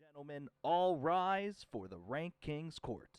Gentlemen, all rise for the RankKing's court.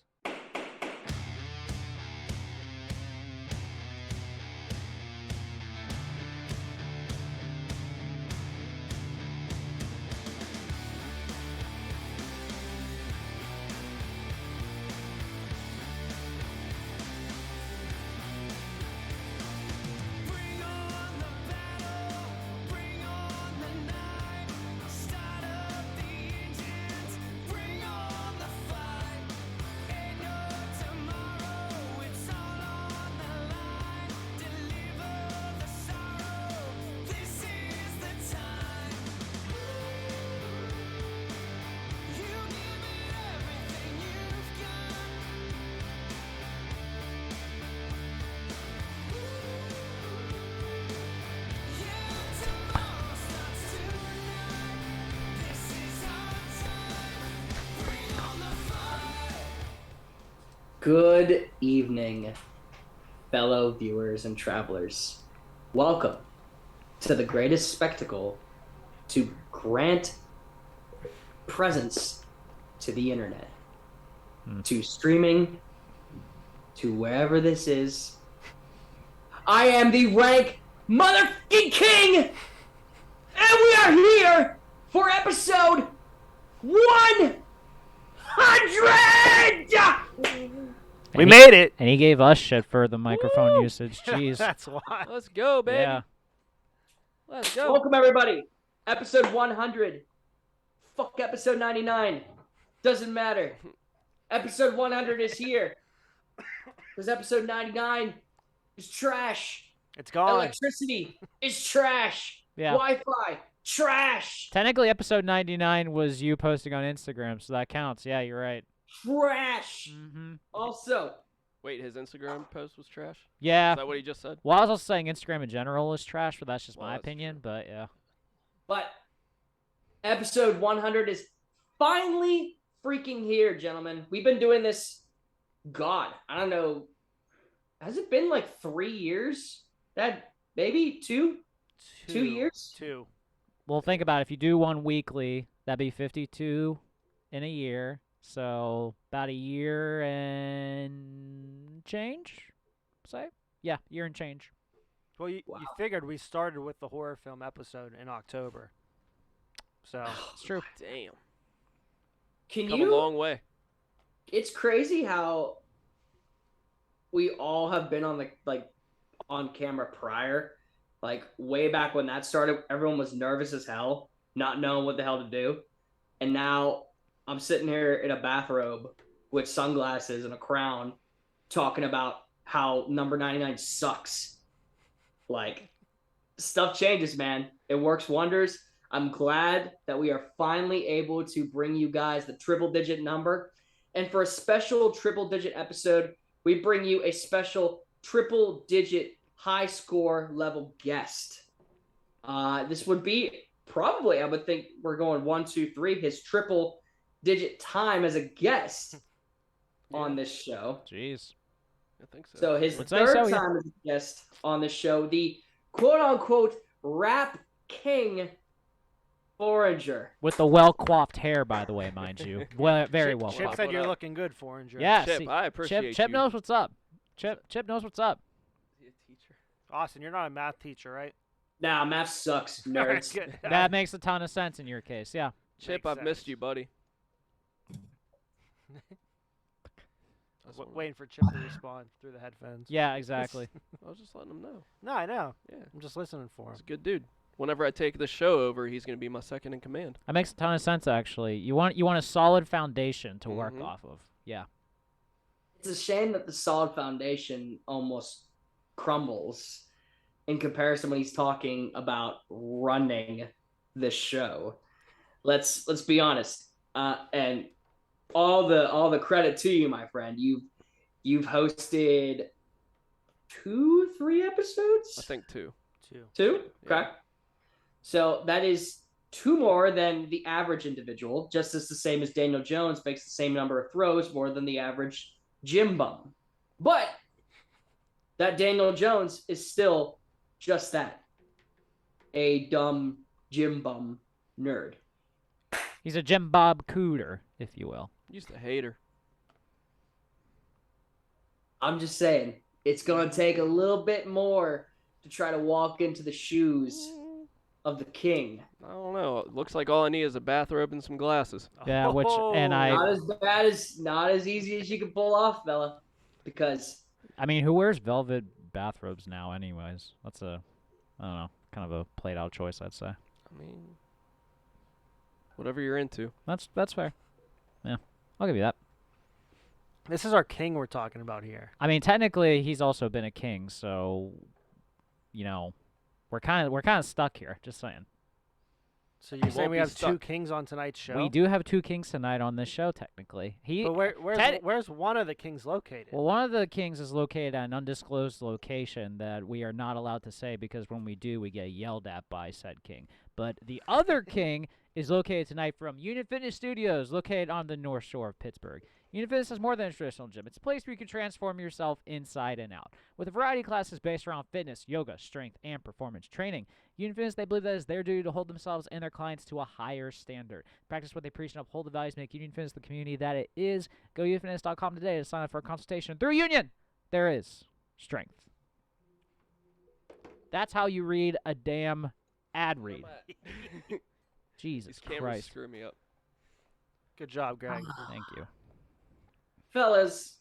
Good evening, fellow viewers and travelers. Welcome to the greatest spectacle to grant presence to the internet, to streaming, to wherever this is. I am the Rank Motherfucking King, and we are here for episode 100! We made it! And he gave us shit for the microphone usage. Jeez. That's why. Let's go, baby. Yeah. Let's go. Welcome, everybody. Episode 100. Fuck episode 99. Doesn't matter. Episode 100 is here. Because episode 99 is trash. It's gone. Electricity is trash. Yeah. Wi-Fi, trash. Technically, episode 99 was you posting on Instagram, so that counts. Yeah, you're right. Trash. Mm-hmm. Also, Wait, his Instagram post was trash? Yeah. Is that what he just said? Well, I was also saying Instagram in general is trash, but that's just Well, my that's opinion. But yeah. but episode 100 is finally freaking here, gentlemen. We've been doing this, God, I don't know. Has it been like 3 years? That maybe two 2 years? 2. Well, think about it. If you do one weekly, that'd be 52 in a year. So about a year and change, say? Yeah, year and change. Well, you figured we started with the horror film episode in October. So It's true. Damn. Can Come you? a long way. It's crazy how we all have been on on camera prior. Like way back when that started, everyone was nervous as hell, not knowing what the hell to do. And now I'm sitting here in a bathrobe with sunglasses and a crown talking about how number 99 sucks. Like, stuff changes, man. It works wonders. I'm glad that we are finally able to bring you guys the triple-digit number. And for a special triple-digit episode, we bring you a special triple-digit high-score level guest. This would be probably, I would think we're going 1, 2, 3, his triple-digit time as a guest on this show. Jeez. I think so. So his Would say third so, yeah. time as a guest on the show, the quote-unquote rap king Forager. With the well-coiffed hair, by the way, mind you. Well, very well Chip coiffed. said you're looking good, Foreigner. Yeah, Chip, see, I appreciate Chip you. knows what's up. Chip knows what's up. Is he a teacher? Austin, you're not a math teacher, right? Nah, math sucks, nerds. Good. That makes a ton of sense in your case, yeah. Chip, Makes I've missed sense. you, buddy. That's all. Waiting for Chip to respond through the headphones. Yeah, exactly. I was just letting him know. No, I know. Yeah, I'm just listening for he's him. a good dude. Whenever I take the show over, he's going to be my second in command. That makes a ton of sense, actually. You want a solid foundation to work Mhm. off of. Yeah. It's a shame that the solid foundation almost crumbles in comparison when he's talking about running the show. Let's be honest. And all the credit to you, my friend. You've hosted 2, 3 episodes? I think 2. 2. 2? Okay. Yeah. So that is 2 more than the average individual, just as the same as Daniel Jones makes the same number of throws more than the average gym bum. But that Daniel Jones is still just that, a dumb gym bum nerd. He's a Jim Bob Cooter, if you will. Used to hate her. I'm just saying, it's going to take a little bit more to try to walk into the shoes of the king. I don't know. It looks like all I need is a bathrobe and some glasses. Yeah, which and Not as bad as, not as easy as you can pull off, fella. Because I mean, who wears velvet bathrobes now, anyways? That's I don't know, kind of a played out choice, I'd say. I mean, whatever you're into. That's fair. Yeah, I'll give you that. This is our king we're talking about here. I mean, technically, he's also been a king, so you know, we're kind of stuck here. Just saying. So you're saying won't we be have two stuck. kings on tonight's show? We do have 2 kings tonight on this show, technically. But where's one of the kings located? Well, one of the kings is located at an undisclosed location that we are not allowed to say because when we do, we get yelled at by said king. But the other king is located tonight from Unit Fitness Studios, located on the North Shore of Pittsburgh. Unit Fitness is more than a traditional gym. It's a place where you can transform yourself inside and out. With a variety of classes based around fitness, yoga, strength, and performance training, Unit Fitness, they believe that it's their duty to hold themselves and their clients to a higher standard. Practice what they preach and uphold the values, make Union Fitness the community that it is. Go unionfitness.com today to sign up for a consultation. Through Union, there is strength. That's how you read a damn ad read. Jesus These cameras Christ. screw me up. Good job, Greg. Thank you. fellas,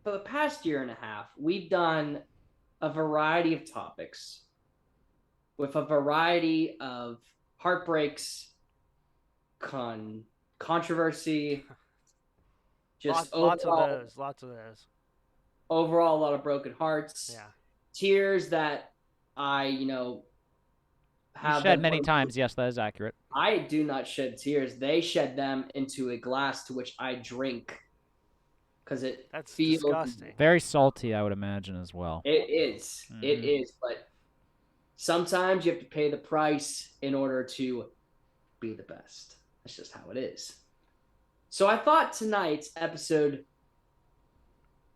for the past year and a half, we've done a variety of topics with a variety of heartbreaks, controversy, just Lots of overall, those. Lots of those. overall a lot of broken hearts, Yeah. tears that I, You have shed them many put- times. Yes, that is accurate. I do not shed tears. They shed them into a glass to which I drink because it That's feels disgusting. Very salty, I would imagine, as well. It is. It Mhm. is. But sometimes you have to pay the price in order to be the best. That's just how it is. So I thought tonight's episode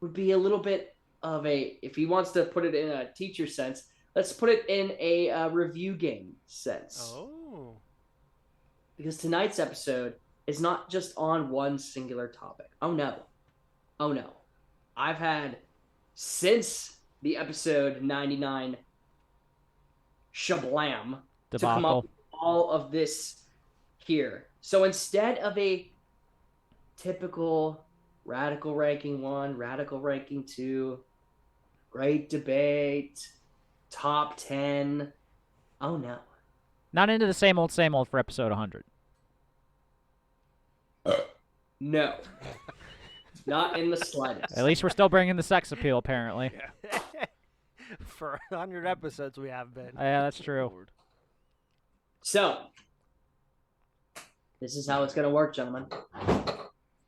would be a little bit of a, if he wants to put it in a teacher sense, let's put it in a review game sense. Oh. Because tonight's episode is not just on one singular topic. Oh no. Oh no. I've had, since the episode 99 shablam, to come up Debacle. with all of this here. So instead of a typical radical ranking 1, radical ranking 2, great debate, top 10, oh no. Not into the same old for episode 100. No. Not in the slightest. At least we're still bringing the sex appeal, apparently. For 100 episodes we have been. Yeah, that's true. Lord. So, this is how it's going to work, gentlemen.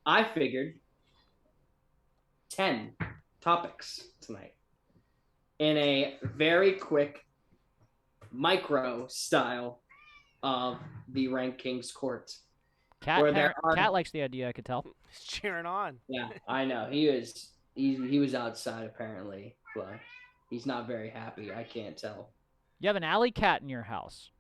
I figured 10 topics tonight in a very quick micro style of the RankKing's court. Cat, Where there are- Cat likes the idea, I could tell. He's cheering on. Yeah, I know. He was outside apparently, but he's not very happy. I can't tell. You have an alley cat in your house.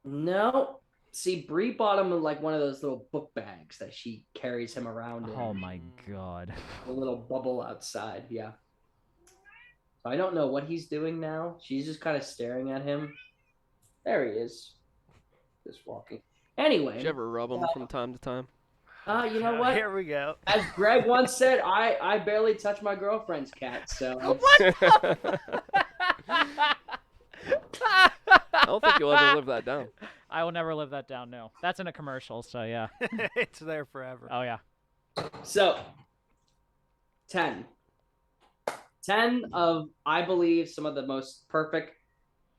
No. See, Bree bought him like one of those little book bags that she carries him around in. Oh my god. A little bubble outside, yeah. So I don't know what he's doing now. She's just kind of staring at him. There he is. Just walking. Anyway. Did you ever rub them from time to time? You know what? Here we go. As Greg once said, I barely touch my girlfriend's cat, so I don't think you'll ever live that down. I will never live that down, no. That's in a commercial, so yeah. It's there forever. Oh, yeah. So 10. 10 of, I believe, some of the most perfect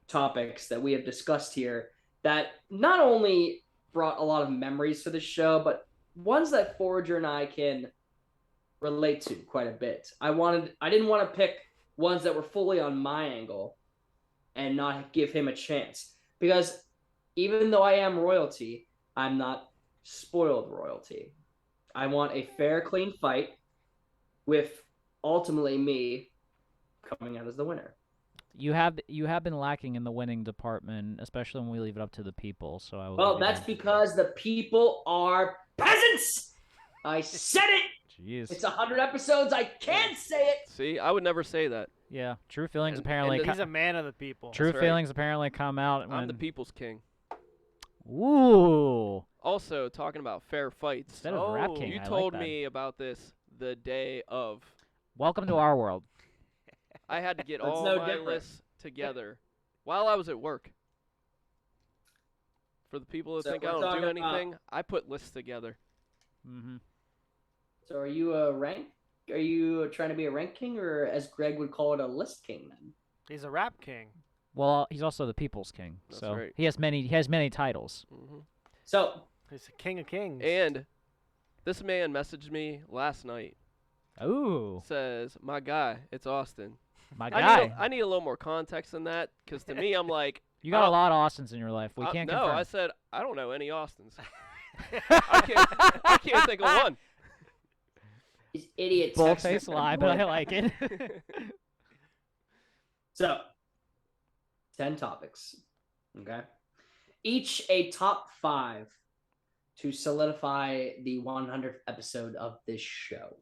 topics that we have discussed here that not only brought a lot of memories for the show, but ones that Forager and I can relate to quite a bit. I didn't want to pick ones that were fully on my angle and not give him a chance. Because even though I am royalty, I'm not spoiled royalty. I want a fair, clean fight with ultimately me coming out as the winner. You have been lacking in the winning department, especially when we leave it up to the people. So I will. Well, give you that's that. because the people are peasants. I said it. Jeez. It's 100 episodes. I can't say it. See, I would never say that. Yeah. True feelings And- apparently. and He's a man of the people. True That's right. feelings apparently come out when. I'm the people's king. Ooh. Also, talking about fair fights. Instead of Rap Oh, King, You I like told that. me about this the day of. Welcome to our world. I had to get That's all no my different. lists together while I was at work. For the people that So think I we're don't do talking about- anything, I put lists together. Mm-hmm. So are you a rank? Are you trying to be a rank king, or as Greg would call it, a list king then? He's a rap king. Well, he's also the people's king, That's so right. he has many titles. Hmm So He's the king of kings. And this man messaged me last night. Ooh, Says, "My guy, it's Austin." my I guy. need a little more context than that, because to me, I'm like, You got a lot of Austins in your life. We can't no, confirm. I said I don't know any Austins. I can't think of one. these idiot Bull-faced texts are lie, but I annoying. like it. So 10 topics. Okay. Each a top 5 to solidify the 100th episode of this show.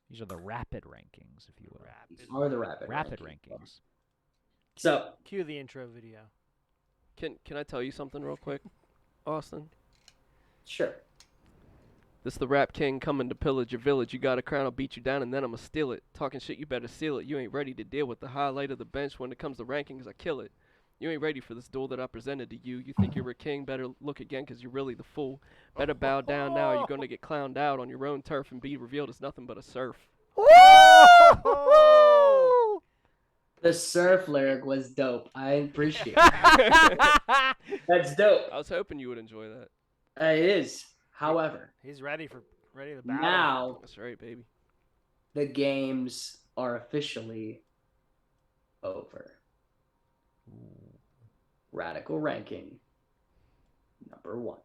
These are the rapid rankings, if you will. These are the rapid rankings. So Cue the intro video. Can I tell you something real quick, Austin? sure. This the Rap King coming to pillage your village. You got a crown, I'll beat you down, and then I'ma steal it. Talking shit, you better seal it. You ain't ready to deal with the highlight of the bench. When it comes to rankings, I kill it. You ain't ready for this duel that I presented to you. You think you're a king, better look again, cause you're really the fool. Better bow down now, you're gonna get clowned out on your own turf and be revealed as nothing but a serf. The surf lyric was dope. I appreciate it. That's dope. I was hoping you would enjoy that. It is. However, He's ready to battle. now That's right, baby. the games are officially over. Radical ranking number 1.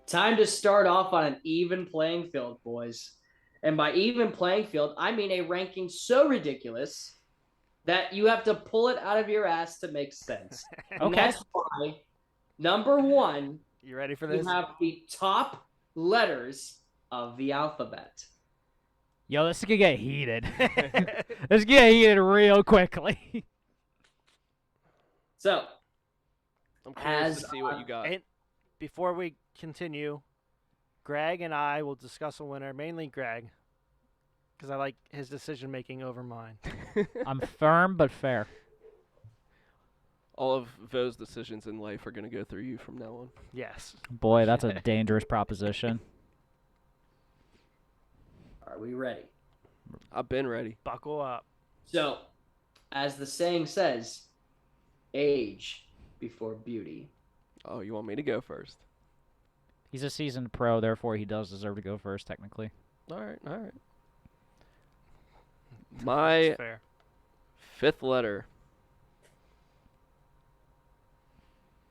Time to start off on an even playing field, boys. And by even playing field, I mean a ranking so ridiculous that you have to pull it out of your ass to make sense. And Okay. that's why, number 1, You ready for you this? have the top letters of the alphabet. Yo, this could get heated. This could get heated real quickly. So, I'm curious As, to see what you got. And before we continue, Greg and I will discuss a winner, mainly Greg, because I like his decision making over mine. I'm firm but fair. All of those decisions in life are gonna go through you from now on. Yes. Boy, that's a dangerous proposition. are we ready? I've been ready. Buckle up. So, as the saying says, age before beauty. Oh, you want me to go first? He's a seasoned pro, therefore he does deserve to go first, technically. All right, all right. That's My fair. 5th letter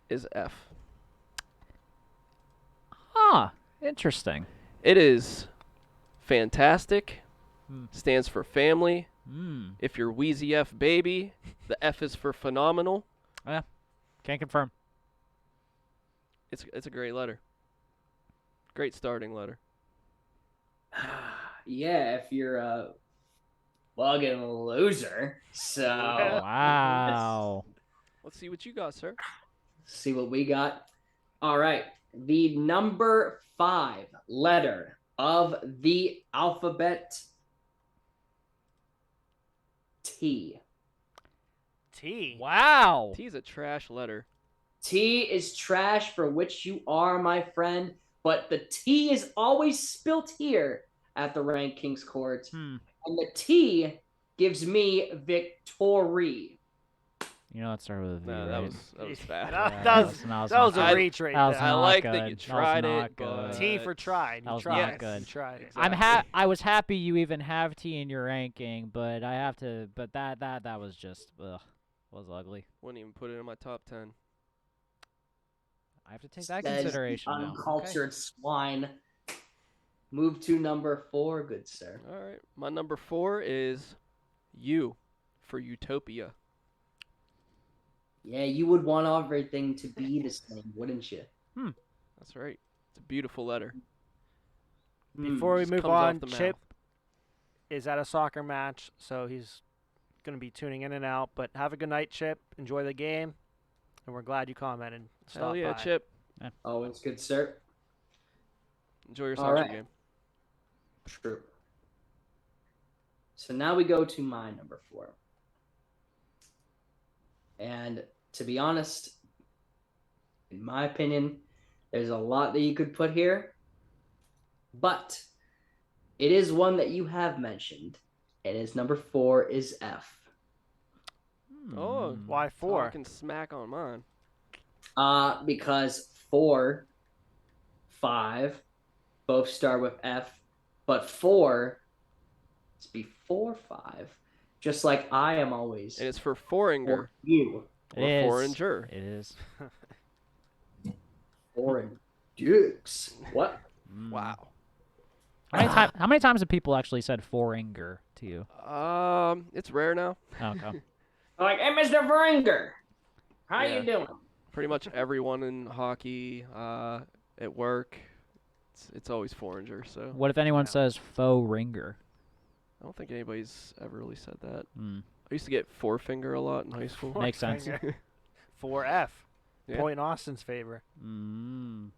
is F. Ah, interesting. It is fantastic. Hmm. Stands for family. Hmm. If you're Wheezy F baby, the F is for phenomenal. Can't confirm. It's a great letter. Great starting letter. Yeah, if you're a fucking loser. So, Wow. Let's see what you got, sir. see what we got. All right. The number 5 letter of the alphabet, T. T. Wow. T is a trash letter. T is trash, for which you are, my friend, but the T is always spilt here at the RankKing's court. Hmm. And the T gives me victory. You know, it started with a V, No, right? that was bad. That Yeah, was- that was That was not a good. reach right That was there. I not like good. that you That was tried not it, good. but T for tried. That You was tried. not good. You tried. Exactly. I was happy you even have T in your ranking, but I have to. But that was just. Ugh. Was ugly. Wouldn't even put it in my top 10. I have to take that Says the consideration now. uncultured swine. Move to number 4, good sir. All right. My number 4 is U for Utopia. Yeah, you would want everything to be the same, wouldn't you? That's right. It's a beautiful letter. Before we Just move comes off on, the Chip mouth. is at a soccer match, so he's going to be tuning in and out. But have a good night, Chip. Enjoy the game, and we're glad you commented. Hell yeah, by. Chip. Always good, sir. Enjoy your All soccer right. game. True. So now we go to my number 4. And to be honest, in my opinion, there's a lot that you could put here, but it is one that you have mentioned, and its number 4 is F. Oh, Why 4? talking smack on mine. Because 4, 5, both start with F, but 4 is before 5, just like I am always And it's for Foreigner for you. It or is. Foreigner. It is. Foreign dukes. What? Wow. How many times have people actually said Foreigner to you? It's rare now. Okay. Like, hey, Mr. Veringer, how Yeah. you doing? Pretty much everyone in hockey, at work, it's always Foreigner. So What if anyone Yeah. says faux ringer? I don't think anybody's ever really said that. Mm. I used to get forefinger a lot in high school. Makes sense. 4F. Yeah. Point in Austin's favor. Mm.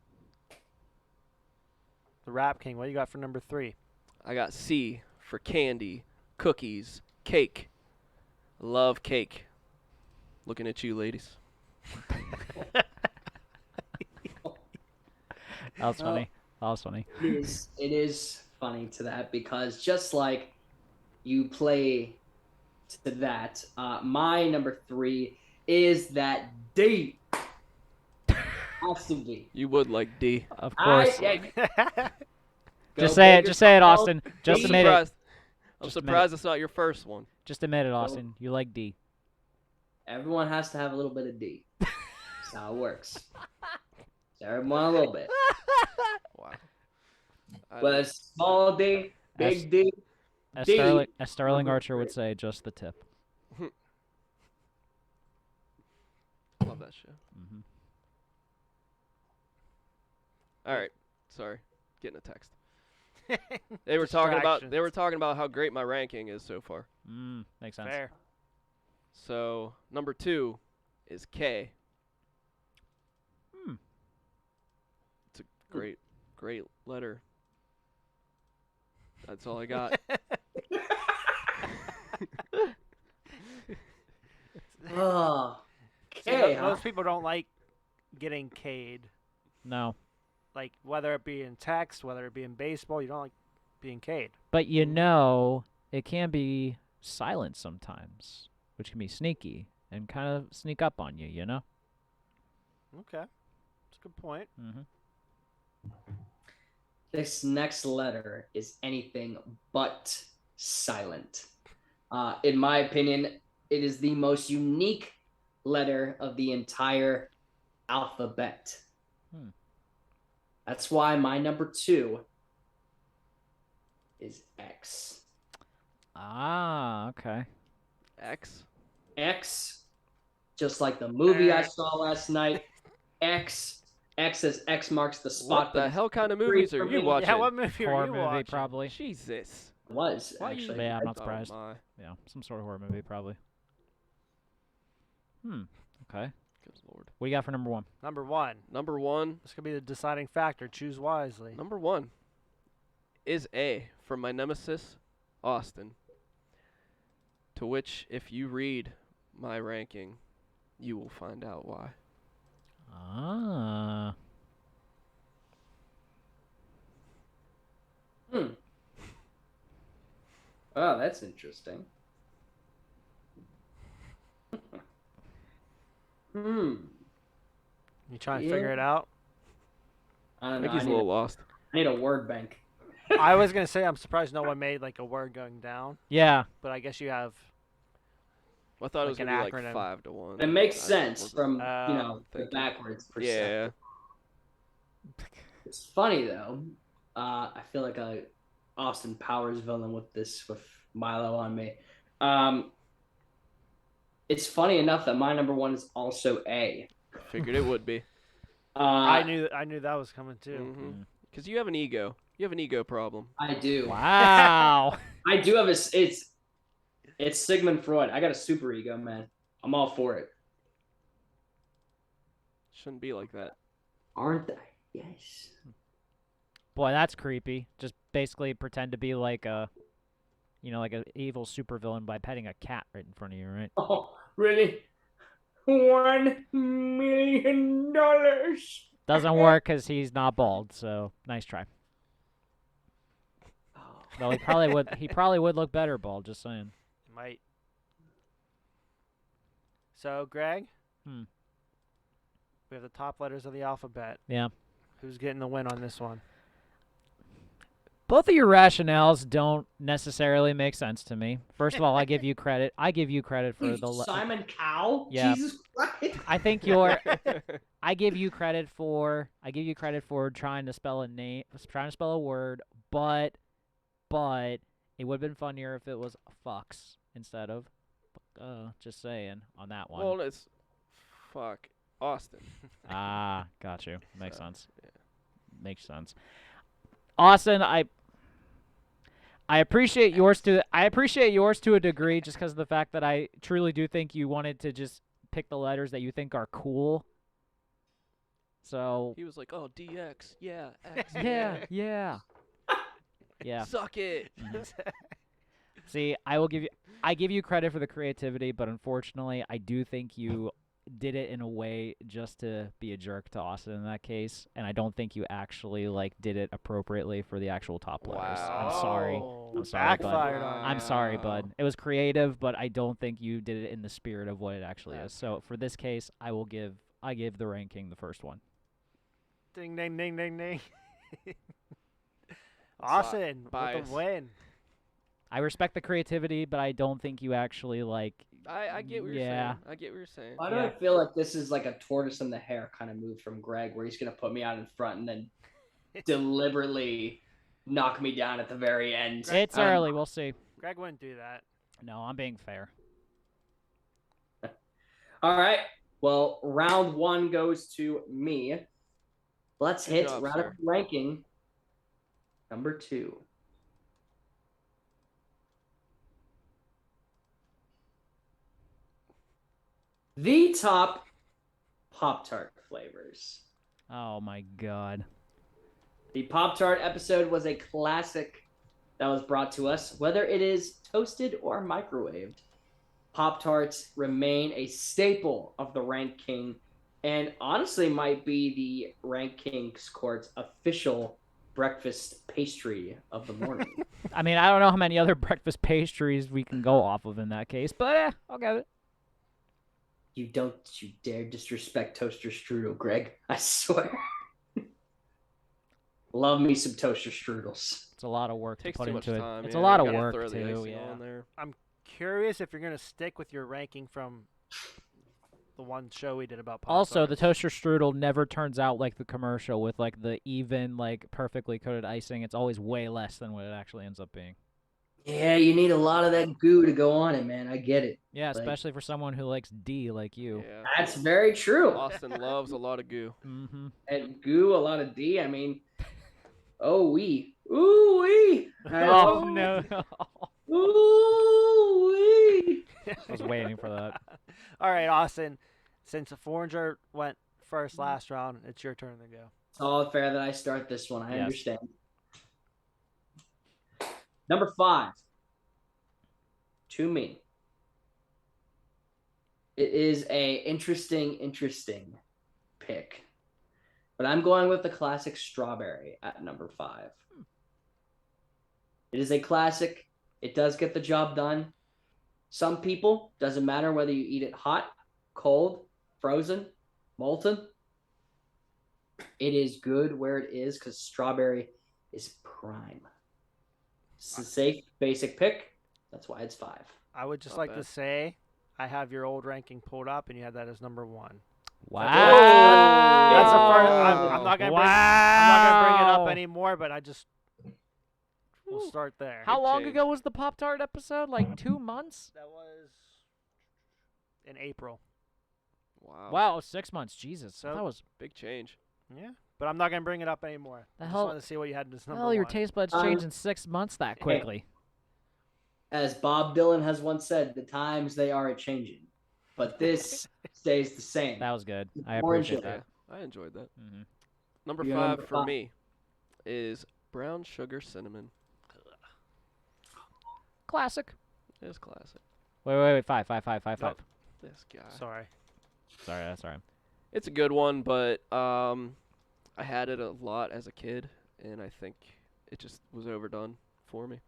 The Rap King. What do you got for number 3? I got C for candy, cookies, cake. Love cake. Looking at you, ladies. That was funny. That was funny. It is funny to that because just like you play to that, my number 3 is that D. Has to be. You would like D. Of course. Go Just say it. figure Just say it, yourself. Austin. I'm Just admit it. surprised. I'm Just admit surprised it's not your first one. Just admit it, Austin. You like D. Everyone has to have a little bit of D. That's how it works. So everyone a little bit. Wow. But a small D, big D. As D. Sterling Archer would say, just the tip. Love that show. Mm-hmm. All right. Sorry. Getting a text. They were talking about Distractions. how great my ranking is so far. Makes sense. Fair. So, number 2 is K. It's a great letter. That's all I got. Oh, See, okay. most people don't like getting K'd. No. Like, whether it be in text, whether it be in baseball, you don't like being K'd. But you know, it can be silent sometimes, which can be sneaky and kind of sneak up on you, you know? Okay. That's a good point. Mm-hmm. This next letter is anything but silent. In my opinion, it is the most unique letter of the entire alphabet. That's why my number 2 is X. Ah, okay. X. X, just like the movie I saw last night. X says X marks the spot. What the hell kind of movies are you watching? Yeah, what movie are Horror you movie, watching? probably. Jesus. Was Why you- actually. Yeah, I'm not Oh surprised. my. Yeah, some sort of horror movie, probably. Okay. Good Lord. What do you got for number 1? Number 1. Number 1. This could be the deciding factor. Choose wisely. Number 1 is A from my nemesis, Austin. To which, if you read my ranking, you will find out why. Ah. Oh, that's interesting. You trying to Yeah. figure it out? I I don't think know. he's a little lost. I need a word bank. I was going to say I'm surprised no one made like a word going down, Yeah. but I guess you have Well, I thought it was Like gonna an be like acronym. 5-1. It makes I sense wasn't from the thinking. backwards Yeah. perspective. It's funny though. I feel like a Austin Powers villain with Milo on me. It's funny enough that my number one is also A. Figured it would be. I knew that was coming too. Mm-hmm. Because you have an ego. You have an ego problem. I do. Wow. I do have it's Sigmund Freud. I got a super ego, man. I'm all for it. Shouldn't be like that. Aren't they? Yes. Boy, that's creepy. Just basically pretend to be like a, like an evil supervillain by petting a cat right in front of you, right? Oh, really? $1 million. Doesn't work because he's not bald. So nice try. Though he probably would. He probably would look better bald. Just saying. Might. So, Greg, Hmm. we have the top letters of the alphabet. Yeah. Who's getting the win on this one? Both of your rationales don't necessarily make sense to me. First of all, I give you credit. I give you credit for the Simon Cowell? Yeah. Jesus Christ. I think I give you credit for trying to spell a word, but it would have been funnier if it was fucks instead of just saying on that one. Well, it's fuck Austin. Ah, got you. Makes So, sense. yeah. Makes sense. Austin, I appreciate yours to a degree just because of the fact that I truly do think you wanted to just pick the letters that you think are cool. So He was like, "Oh, DX, yeah, X, yeah. suck it." See, I give you credit for the creativity, but unfortunately, I do think you did it in a way just to be a jerk to Austin in that case, and I don't think you actually did it appropriately for the actual top letters. I'm sorry. Oh, I'm sorry, bud. backfired on I'm you. sorry, bud. It was creative, but I don't think you did it in the spirit of what it actually is. So for this case, I give the ranking the first one. Ding, ding, ding, ding, ding. Austin with bias. the win. I respect the creativity, but I don't think you actually I get what you're Yeah. saying. I get what you're saying. Why do I feel like this is like a tortoise in the hare kind of move from Greg, where he's going to put me out in front and then deliberately knock me down at the very end? It's early. We'll see. Greg wouldn't do that. No, I'm being fair. All right. Well, round one goes to me. Let's Good hit job, round sir. ranking number 2. The top Pop-Tart flavors. Oh my god. The Pop-Tart episode was a classic that was brought to us. Whether it is toasted or microwaved, Pop-Tarts remain a staple of the Rank King, and honestly might be the Rank King's Court's official breakfast pastry of the morning. I mean, I don't know how many other breakfast pastries we can go off of in that case, but I'll get it. You dare disrespect toaster strudel, Greg. I swear. Love me some toaster strudels. It's a lot of work Takes to put too much into time. it. It's yeah, a lot you of gotta work throw the too. icing Yeah. on there. Curious if you're going to stick with your ranking from the one show we did about Pop Also, the Tarts. toaster strudel never turns out like the commercial with the even perfectly coated icing. It's always way less than what it actually ends up being. Yeah, you need a lot of that goo to go on it, man. I get it. Yeah, Like- especially for someone who likes D like you. Yeah. That's very true. Austin loves a lot of goo. Mm-hmm. And goo, a lot of D. I mean, ooh wee. Oh no! Ooh wee. I was waiting for that. All right, Austin. Since Foreigner went first last round, it's your turn to go. It's all fair that I start this one. I Yes. understand. Number 5. To me. It is a interesting pick. But I'm going with the classic strawberry at number 5. It is a classic. It does get the job done. Some people, doesn't matter whether you eat it hot, cold, frozen, molten. It is good where it is because strawberry is prime. It's a safe, basic pick. That's why it's 5. I would just Not like to bad. say I have your old ranking pulled up, and you had that as number 1. Wow. That's the first. I'm not gonna bring it up anymore, but we'll start there. How Big long change. ago was the Pop-Tart episode? Like 2 months? That was in April. Wow. Wow, 6 months. Jesus. So- that was Big change. Yeah, but I'm not gonna bring it up anymore. The I just hell- wanted to see what you had as number hell. Your 1. taste buds Um, changed in 6 months that quickly. As Bob Dylan has once said, the times they are a changing, but this stays the same. That was good. I Orange appreciate sugar. that. I enjoyed that. Mhm. Number Your 5 number for 5. me is brown sugar cinnamon. Classic. It's classic. Wait. Five. Nope. This guy. Sorry. Sorry, that's all right. It's a good one, but I had it a lot as a kid, and I think it just was overdone for me.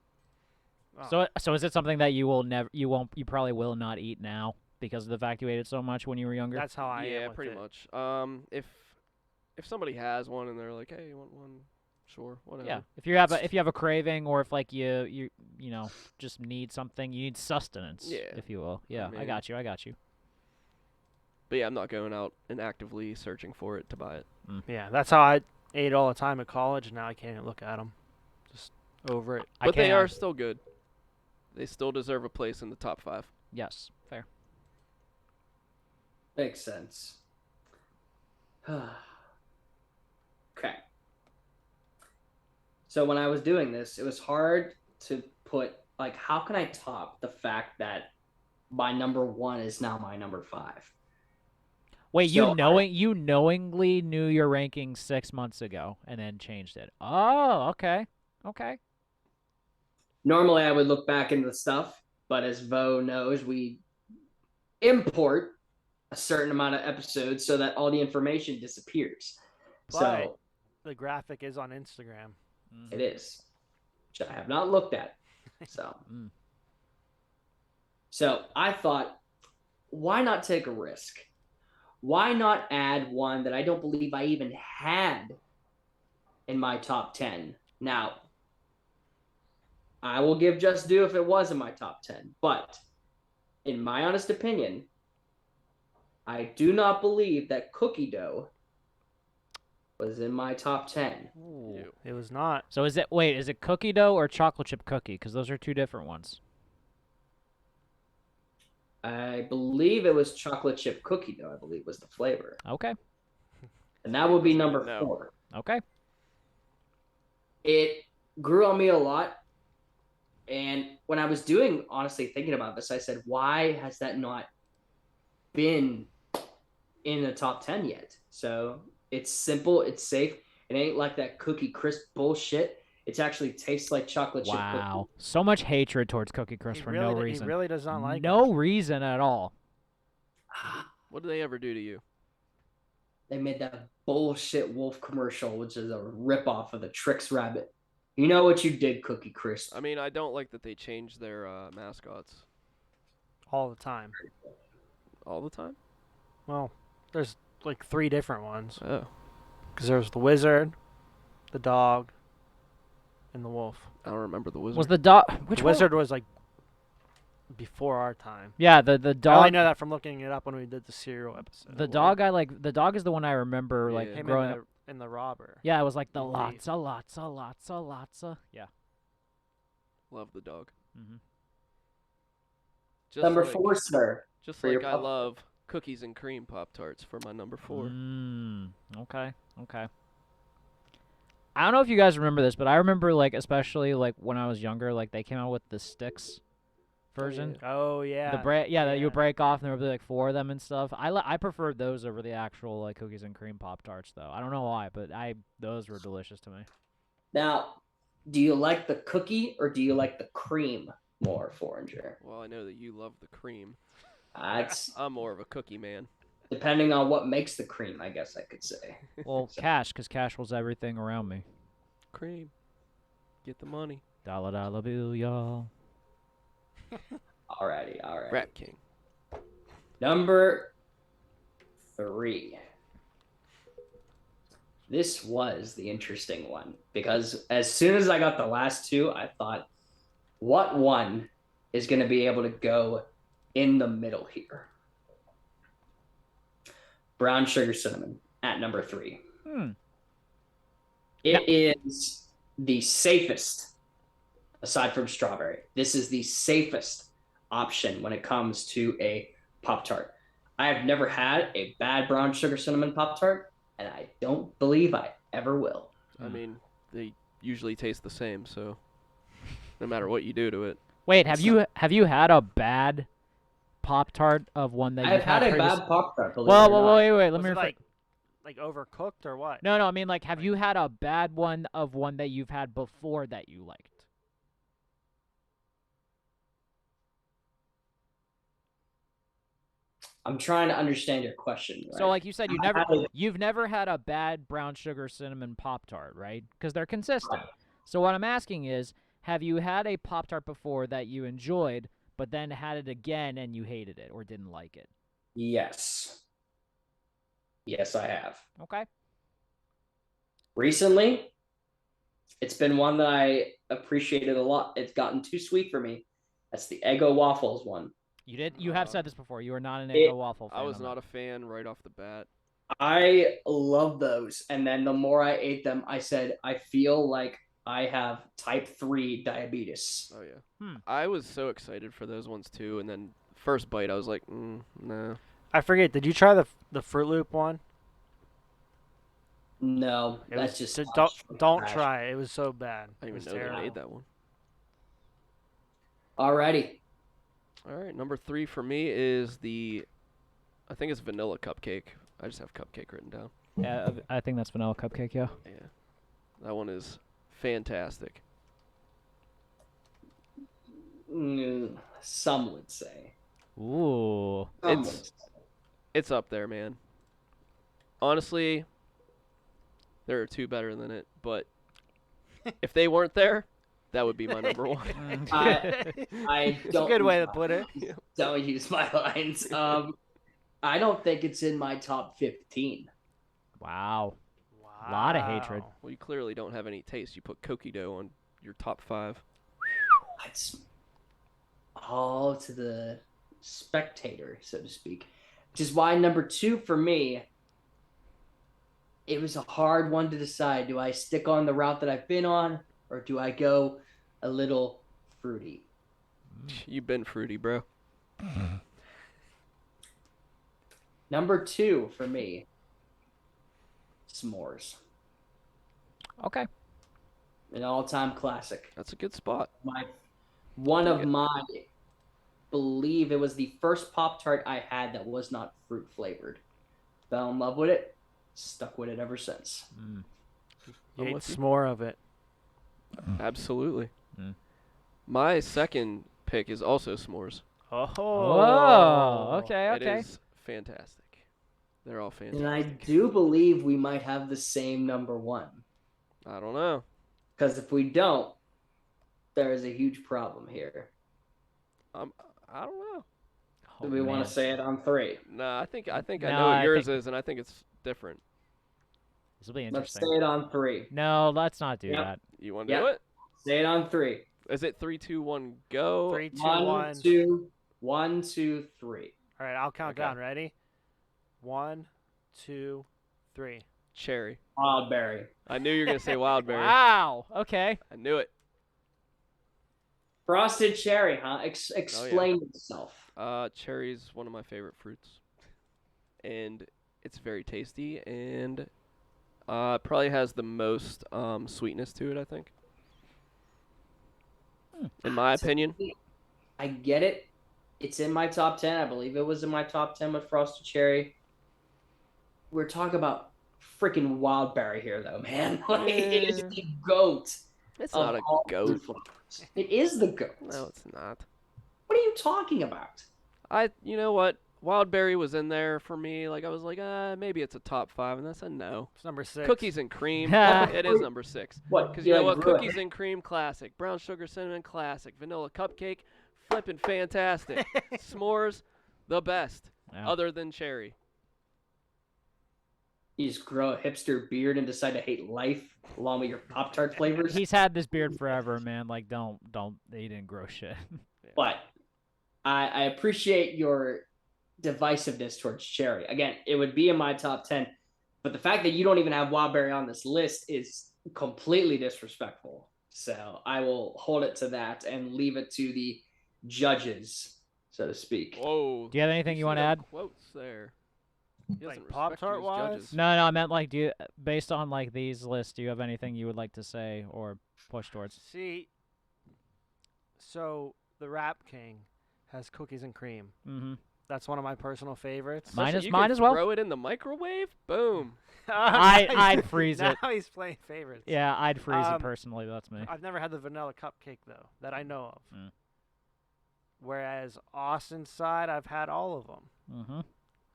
Oh. So is it something that you you probably will not eat now because of the fact you ate it so much when you were younger? That's how I am Yeah, with pretty it. much. If somebody has one and they're like, "Hey, you want one?" Sure, whatever. Yeah. If you have a craving or if like you know just need something, you need sustenance, Yeah. if you will. Yeah, I mean- got you. But yeah, I'm not going out and actively searching for it to buy it. Yeah, that's how I ate all the time at college. And now I can't even look at them. Just over it. I But they can't- are still good. They still deserve a place in the top 5. Yes, fair. Makes sense. Okay. So when I was doing this, it was hard to put like how can I top the fact that my number 1 is now my number 5? Wait, So you knowingly knew your rankings 6 months ago and then changed it. Oh, okay. Normally I would look back into the stuff, but as Vo knows, we import a certain amount of episodes so that all the information disappears. But So the graphic is on Instagram. it is, which I have not looked at. So, Mm. so I thought, why not take a risk? Why not add one that I don't believe I even had in my top 10? Now, I will give just due if it was in my top 10, but in my honest opinion, I do not believe that cookie dough was in my top 10. Ooh. It was not. So is it cookie dough or chocolate chip cookie? Because those are two different ones. I believe it was chocolate chip cookie dough, I believe was the flavor. Okay. And that would be number No. 4. Okay. It grew on me a lot. And when I was honestly thinking about this, I said, why has that not been in the top 10 yet? So it's simple, it's safe. It ain't like that cookie crisp bullshit. It actually tastes like chocolate chip cookie. Wow. So much hatred towards Cookie Crisp for no reason. He really does not like no it. reason at all. What did they ever do to you? They made that bullshit wolf commercial, which is a ripoff of the Trix Rabbit. You know what you did, Cookie Crisp. I mean, I don't like that they changed their mascots all the time. all the time. Well, there's like 3 different ones. Oh, Because there's the wizard, the dog, and the wolf. I don't remember the wizard. Was the dog? Which The one? wizard was like before our time. Yeah, the I only dog. know that from looking it up when we did the cereal episode. The dog I like. The dog is the one I remember like Yeah. Him growing up. and the robber. Yeah, it was like the the thief. lots. Yeah. Love the dog. Mm-hmm. Just Number like, 4, sir. Just for your like I Pop- love cookies and cream Pop-Tarts for my number 4. Okay. I don't know if you guys remember this, but I remember like especially like when I was younger, like they came out with the sticks version. Oh yeah. That you would break off, and there would be like 4 of them and stuff. I preferred those over the actual like cookies and cream Pop Tarts though. I don't know why, but those were delicious to me. Now, do you like the cookie or do you like the cream more, Foreigner? Well, I know that you love the cream. It's I'm more of a cookie man. depending on what makes the cream, I guess I could say. Well, So- because cash was everything around me. Cream. Get the money. Dollar bill, y'all. Alrighty. Rap King. Number 3. This was the interesting one because as soon as I got the last 2, I thought, what one is going to be able to go in the middle here. Brown sugar cinnamon at number 3. It is the safest, aside from strawberry. This is the safest option when it comes to a Pop-Tart. I have never had a bad brown sugar cinnamon Pop-Tart, and I don't believe I ever will. I mean, they usually taste the same, so no matter what you do to it. Wait, have you had a bad Pop-Tart of one that I've you've had a previous- bad Pop-Tart. Well, wait. Let Was me it refer. like overcooked or what? No. I mean, like, have you had a bad one of one that you've had before that you liked? I'm trying to understand your question. Right? So, like you said, I've had a- you've never had a bad brown sugar cinnamon Pop-Tart, right? Because they're consistent. So what I'm asking is, have you had a Pop-Tart before that you enjoyed, but then had it again and you hated it or didn't like it? Yes. Yes, I have. Okay. Recently, it's been one that I appreciated a lot. It's gotten too sweet for me. That's the Eggo waffles one. You have said this before. You are not an It- Eggo waffle fan. I was on not that. a fan right off the bat. I love those. And then the more I ate them, I said, I feel like I have type 3 diabetes. Oh, yeah. Hmm. I was so excited for those ones, too, and then first bite, I was like, nah. I forget. Did you try the Fruit Loop one? No, It that's was- just don't trash. try it. It was so bad. I It didn't was even know terrible. they made that one. Alrighty. All right, number 3 for me is I think it's vanilla cupcake. I just have cupcake written down. Yeah, I think that's vanilla cupcake. Yeah. Yeah, that one is fantastic. Some would say. Ooh. Some It's- would say. It's up there, man. Honestly, there are 2 better than it, but if they weren't there, that would be my number 1. I It's a don't good way to put it. don't use my lines. I don't think it's in my top 15. Wow. Lot of hatred. Wow. Well, you clearly don't have any taste. You put cookie dough on your top 5. It's all to the spectator, so to speak. Which is why number 2 for me, it was a hard one to decide. Do I stick on the route that I've been on, or do I go a little fruity? You've been fruity, bro. Number 2 for me, s'mores. Okay. An all-time classic. That's a good spot. One of Okay. my, believe it was the first Pop-Tart I had that was not fruit flavored. Fell in love with it, stuck with it ever since. Mm. You I'm ate with you. some more of it. Absolutely. Mm. My second pick is also s'mores. Oh. Okay. It is fantastic. They're all fantastic. And I do believe we might have the same number 1. I don't know. Because if we don't, there is a huge problem here. I don't know. Do we want to say it on 3? Nah, I think I No, know what I yours think- is, and I think it's different. This will be Let's say interesting. it on 3. No, let's not do Yep. that. You want to Yep. do it? Say it on 3. Is it 3, 2, 1, go? 3, 2, 1, 1. 2, 1, 2, 3. All right, I'll count Okay. down. Ready? 1, 2, 3. Cherry. Wildberry. I knew you were gonna say wildberry. Wow. Okay. I knew it. Frosted cherry, huh? Explain yourself. Cherry's one of my favorite fruits, and it's very tasty, and probably has the most sweetness to it, I think. In my opinion. I get it. It's in my top 10. I believe it was in my top 10 with Frosted Cherry. We're talking about freaking Wildberry here, though, man. Like, it is Yeah. the goat. It's of not a all goat. fruit flavors. It is the goat. No, it's not. What are you talking about? You know what? Wildberry was in there for me. Like I was like, maybe it's a top 5, and I said no. It's number 6. Cookies and cream. It is number 6. What? Because you know what? grew up- Cookies and cream, classic. Brown sugar cinnamon, classic. Vanilla cupcake, flippin' fantastic. S'mores, the best, Yeah. other than cherry. You just grow a hipster beard and decide to hate life along with your Pop-Tart flavors. He's had this beard forever, man. Like, don't. He didn't grow shit. But I appreciate your divisiveness towards Cherry. Again, it would be in my top 10, but the fact that you don't even have Wildberry on this list is completely disrespectful. So I will hold it to that and leave it to the judges, so to speak. Whoa. Do you have anything you see want to them add? Quotes there. He Like doesn't respect you Pop-Tart as wise? judges. No, I meant like, based on like these lists, do you have anything you would like to say or push towards? See, so the Rap King has cookies and cream. Mm-hmm. That's one of my personal favorites. Mine Especially is- you mine can as well. Throw it in the microwave. Boom. I'd freeze it. Now he's playing favorites. Yeah, I'd freeze it Um, personally. That's me. I've never had the vanilla cupcake though, that I know of. Mm. Whereas Austin's side, I've had all of them. Mm-hmm.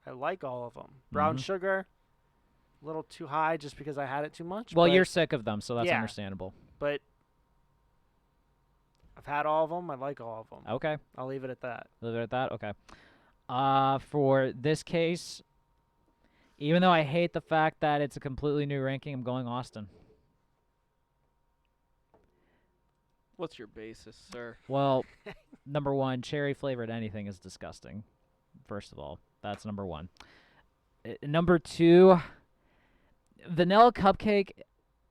I like all of them. Brown Mhm. sugar, a little too high just because I had it too much. Well, but, you're sick of them, so that's yeah. understandable. But I've had all of them. I like all of them. Okay. I'll leave it at that. Leave it at that? Okay. For this case, even though I hate the fact that it's a completely new ranking, I'm going Austin. What's your basis, sir? Well, number one, cherry flavored anything is disgusting. First of all, that's number one. Number two, vanilla cupcake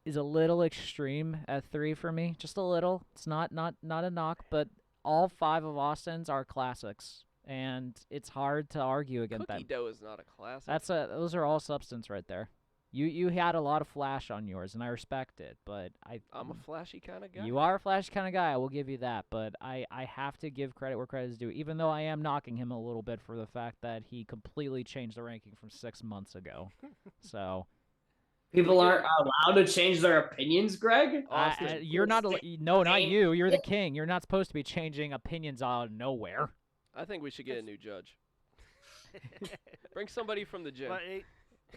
is a little extreme at 3 for me. Just a little. It's not a knock, but all 5 of Austin's are classics, and it's hard to argue against Cookie that. dough is not a classic. Those are all substance right there. You had a lot of flash on yours, and I respect it, but I'm a flashy kind of guy. you are a flash kind of guy. I will give you that, but I have to give credit where credit is due, even though I am knocking him a little bit for the fact that he completely changed the ranking from 6 months ago. So People aren't allowed to change their opinions, Greg. Austin, you're not. No, not Same. you. You're the king. You're not supposed to be changing opinions out of nowhere. I think we should get a new judge. Bring somebody from the gym. But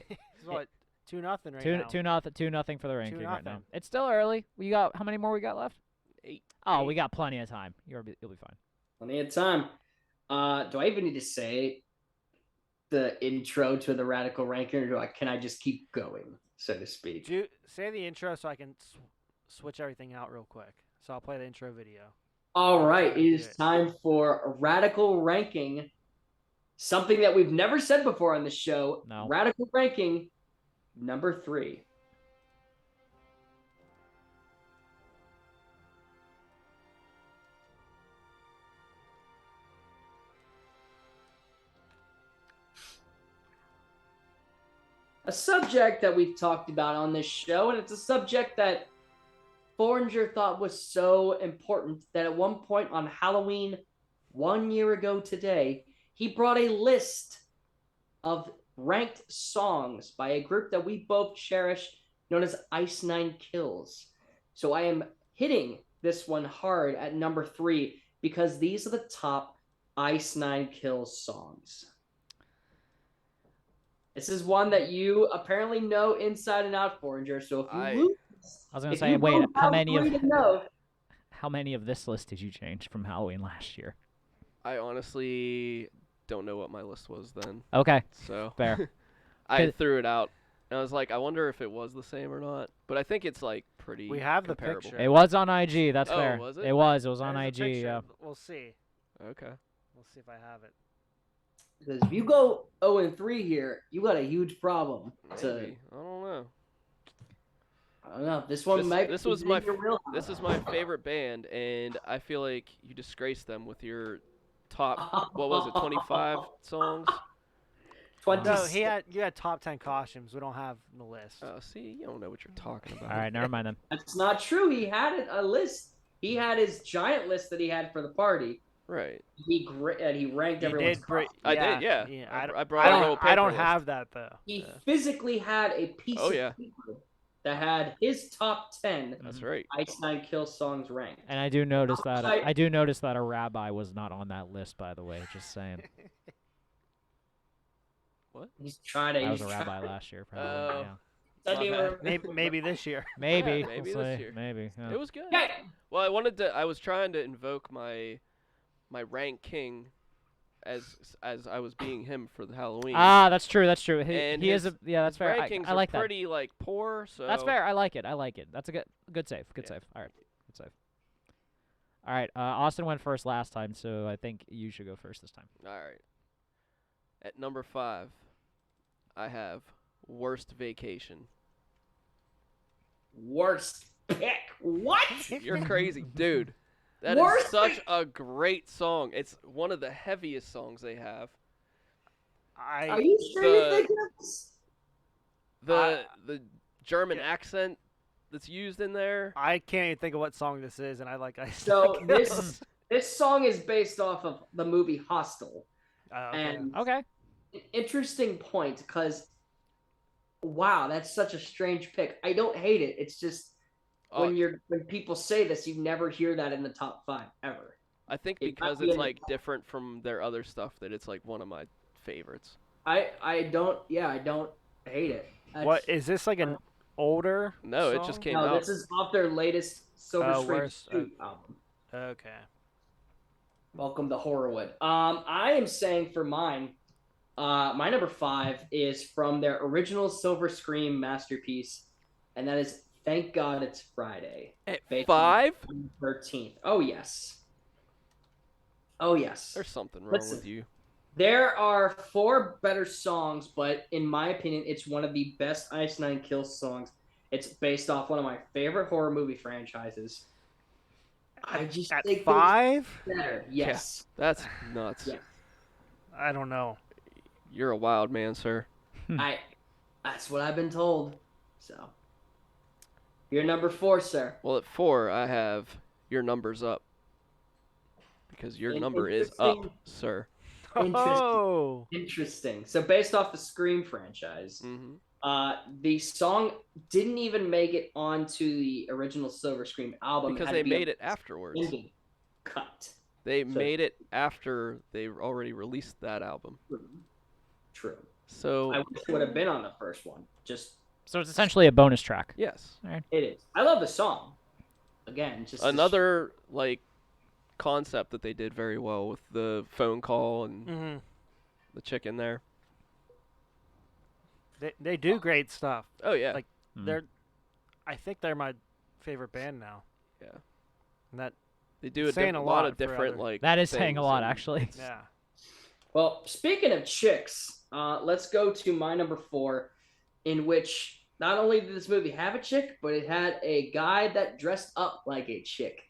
it's what 2-0 right Two now. 2-0 for the ranking right now. 2-0. It's still early. We got how many more we got left? 8. Oh, we got plenty of time. You'll be fine. Plenty of time. Do I even need to say the intro to the radical ranking, or can I just keep going, so to speak? Say the intro so I can switch everything out real quick. So I'll play the intro video. All right, it is Yeah. time for a radical ranking. Something that we've never said before on the show. No. Radical ranking number 3. A subject that we've talked about on this show, and it's a subject that Foreigner thought was so important that at one point on Halloween 1 year ago today, he brought a list of ranked songs by a group that we both cherish known as Ice Nine Kills. So I am hitting this one hard at number 3 because these are the top Ice Nine Kills songs. This is one that you apparently know inside and out, Foreigner. So if you lose, I was gonna if say, you wait, don't how have many three of to know, how many of this list did you change from Halloween last year? I honestly don't know what my list was then. Okay, So fair. I Good. threw it out. And I was like, I wonder if it was the same or not. But I think it's like pretty We have the comparable. picture. It was on IG. That's Oh, fair. was it? It was on There's a IG. picture. Yeah. We'll see. Okay. We'll see if I have it. because if you go 0-3 here, you got a huge problem. Maybe. I don't know. I don't know. This one This- might. this be was my your real. This is my favorite band, and I feel like you disgraced them with your top, what was it, 25 songs? 20. No, you had top 10 costumes. We don't have the list. Oh, see, you don't know what you're talking about. All right, never mind then. That's not true. He had a list. He had his giant list that he had for the party. Right. He ranked You everyone's. did bring. I did, yeah. I brought a whole I don't paper have that though. He Yeah. physically had a piece Oh, of yeah. paper that had his top 10 That's right. Ice Nine Kill songs ranked. And I do notice that Outside- I do notice that a rabbi was not on that list, by the way. Just saying. He's trying to. I was he's a rabbi trying- last year, probably. Oh. Yeah. Doesn't even My bad. remember. Maybe this year. Maybe. Yeah, maybe we'll this see. year. Maybe. Yeah. It was good. Okay. Well, I was trying to invoke my rank king as I was being him for the Halloween. Ah, that's true. That's true. And He is his- a yeah. That's His fair. rankings I like are that. pretty like poor, so That's fair. I like it. That's a good save. Good Yeah. save. All right. Good save. All right. Austin went first last time, so I think you should go first this time. All right. At number 5, I have Worst Vacation. Worst pick. What? You're crazy, dude. That is Worst such pick? a great song. It's one of the heaviest songs they have. Are you sure you think this? The German accent that's used in there. I can't even think of what song this is, and I So this song is based off of the movie Hostel. Okay. And Okay. an interesting point, because wow, that's such a strange pick. I don't hate it. It's just Oh, when people say this, you never hear that in the top 5 ever. I think it might because be it's in the like different from their other stuff that it's like one of my favorites. I don't hate it. What is this, like an older? No, it song? just came No, out. this is off their latest Silver Oh, Screen worst, Street album. Okay. Welcome to Horrorwood. I am saying for mine, my number 5 is from their original Silver Screen masterpiece, and that is "Thank God It's Friday." At based 5? on 13th. Oh yes. Oh yes. There's something wrong Listen. with you. There are 4 better songs, but in my opinion, it's one of the best Ice Nine Kills songs. It's based off one of my favorite horror movie franchises. I just At think 5? it's better. Yes. That's nuts. Yeah. I don't know. You're a wild man, sir. That's what I've been told. So, you're number 4, sir. Well, at 4, I have Your Number's Up. Because your number is up, Interesting. sir. Interesting. Oh. Interesting. So, based off the Scream franchise, Mm-hmm. the song didn't even make it onto the original Silver Scream album. Because had they to be made a it afterwards. extended cut. They made it after they already released that album. True. So, I wish it would have been on the first one. Just So it's essentially a bonus track. yes. it is. I love the song. Again, just Another, like, concept that they did very well with the phone call and Hmm. the chicken there. They do great stuff. Oh, yeah. Like, Mm. I think they're my favorite band now. Yeah. And that, They do a, saying a a lot lot of for different, other- like, That is saying a things lot, and- actually. yeah. Well, speaking of chicks, let's go to my number 4, in which not only did this movie have a chick, but it had a guy that dressed up like a chick.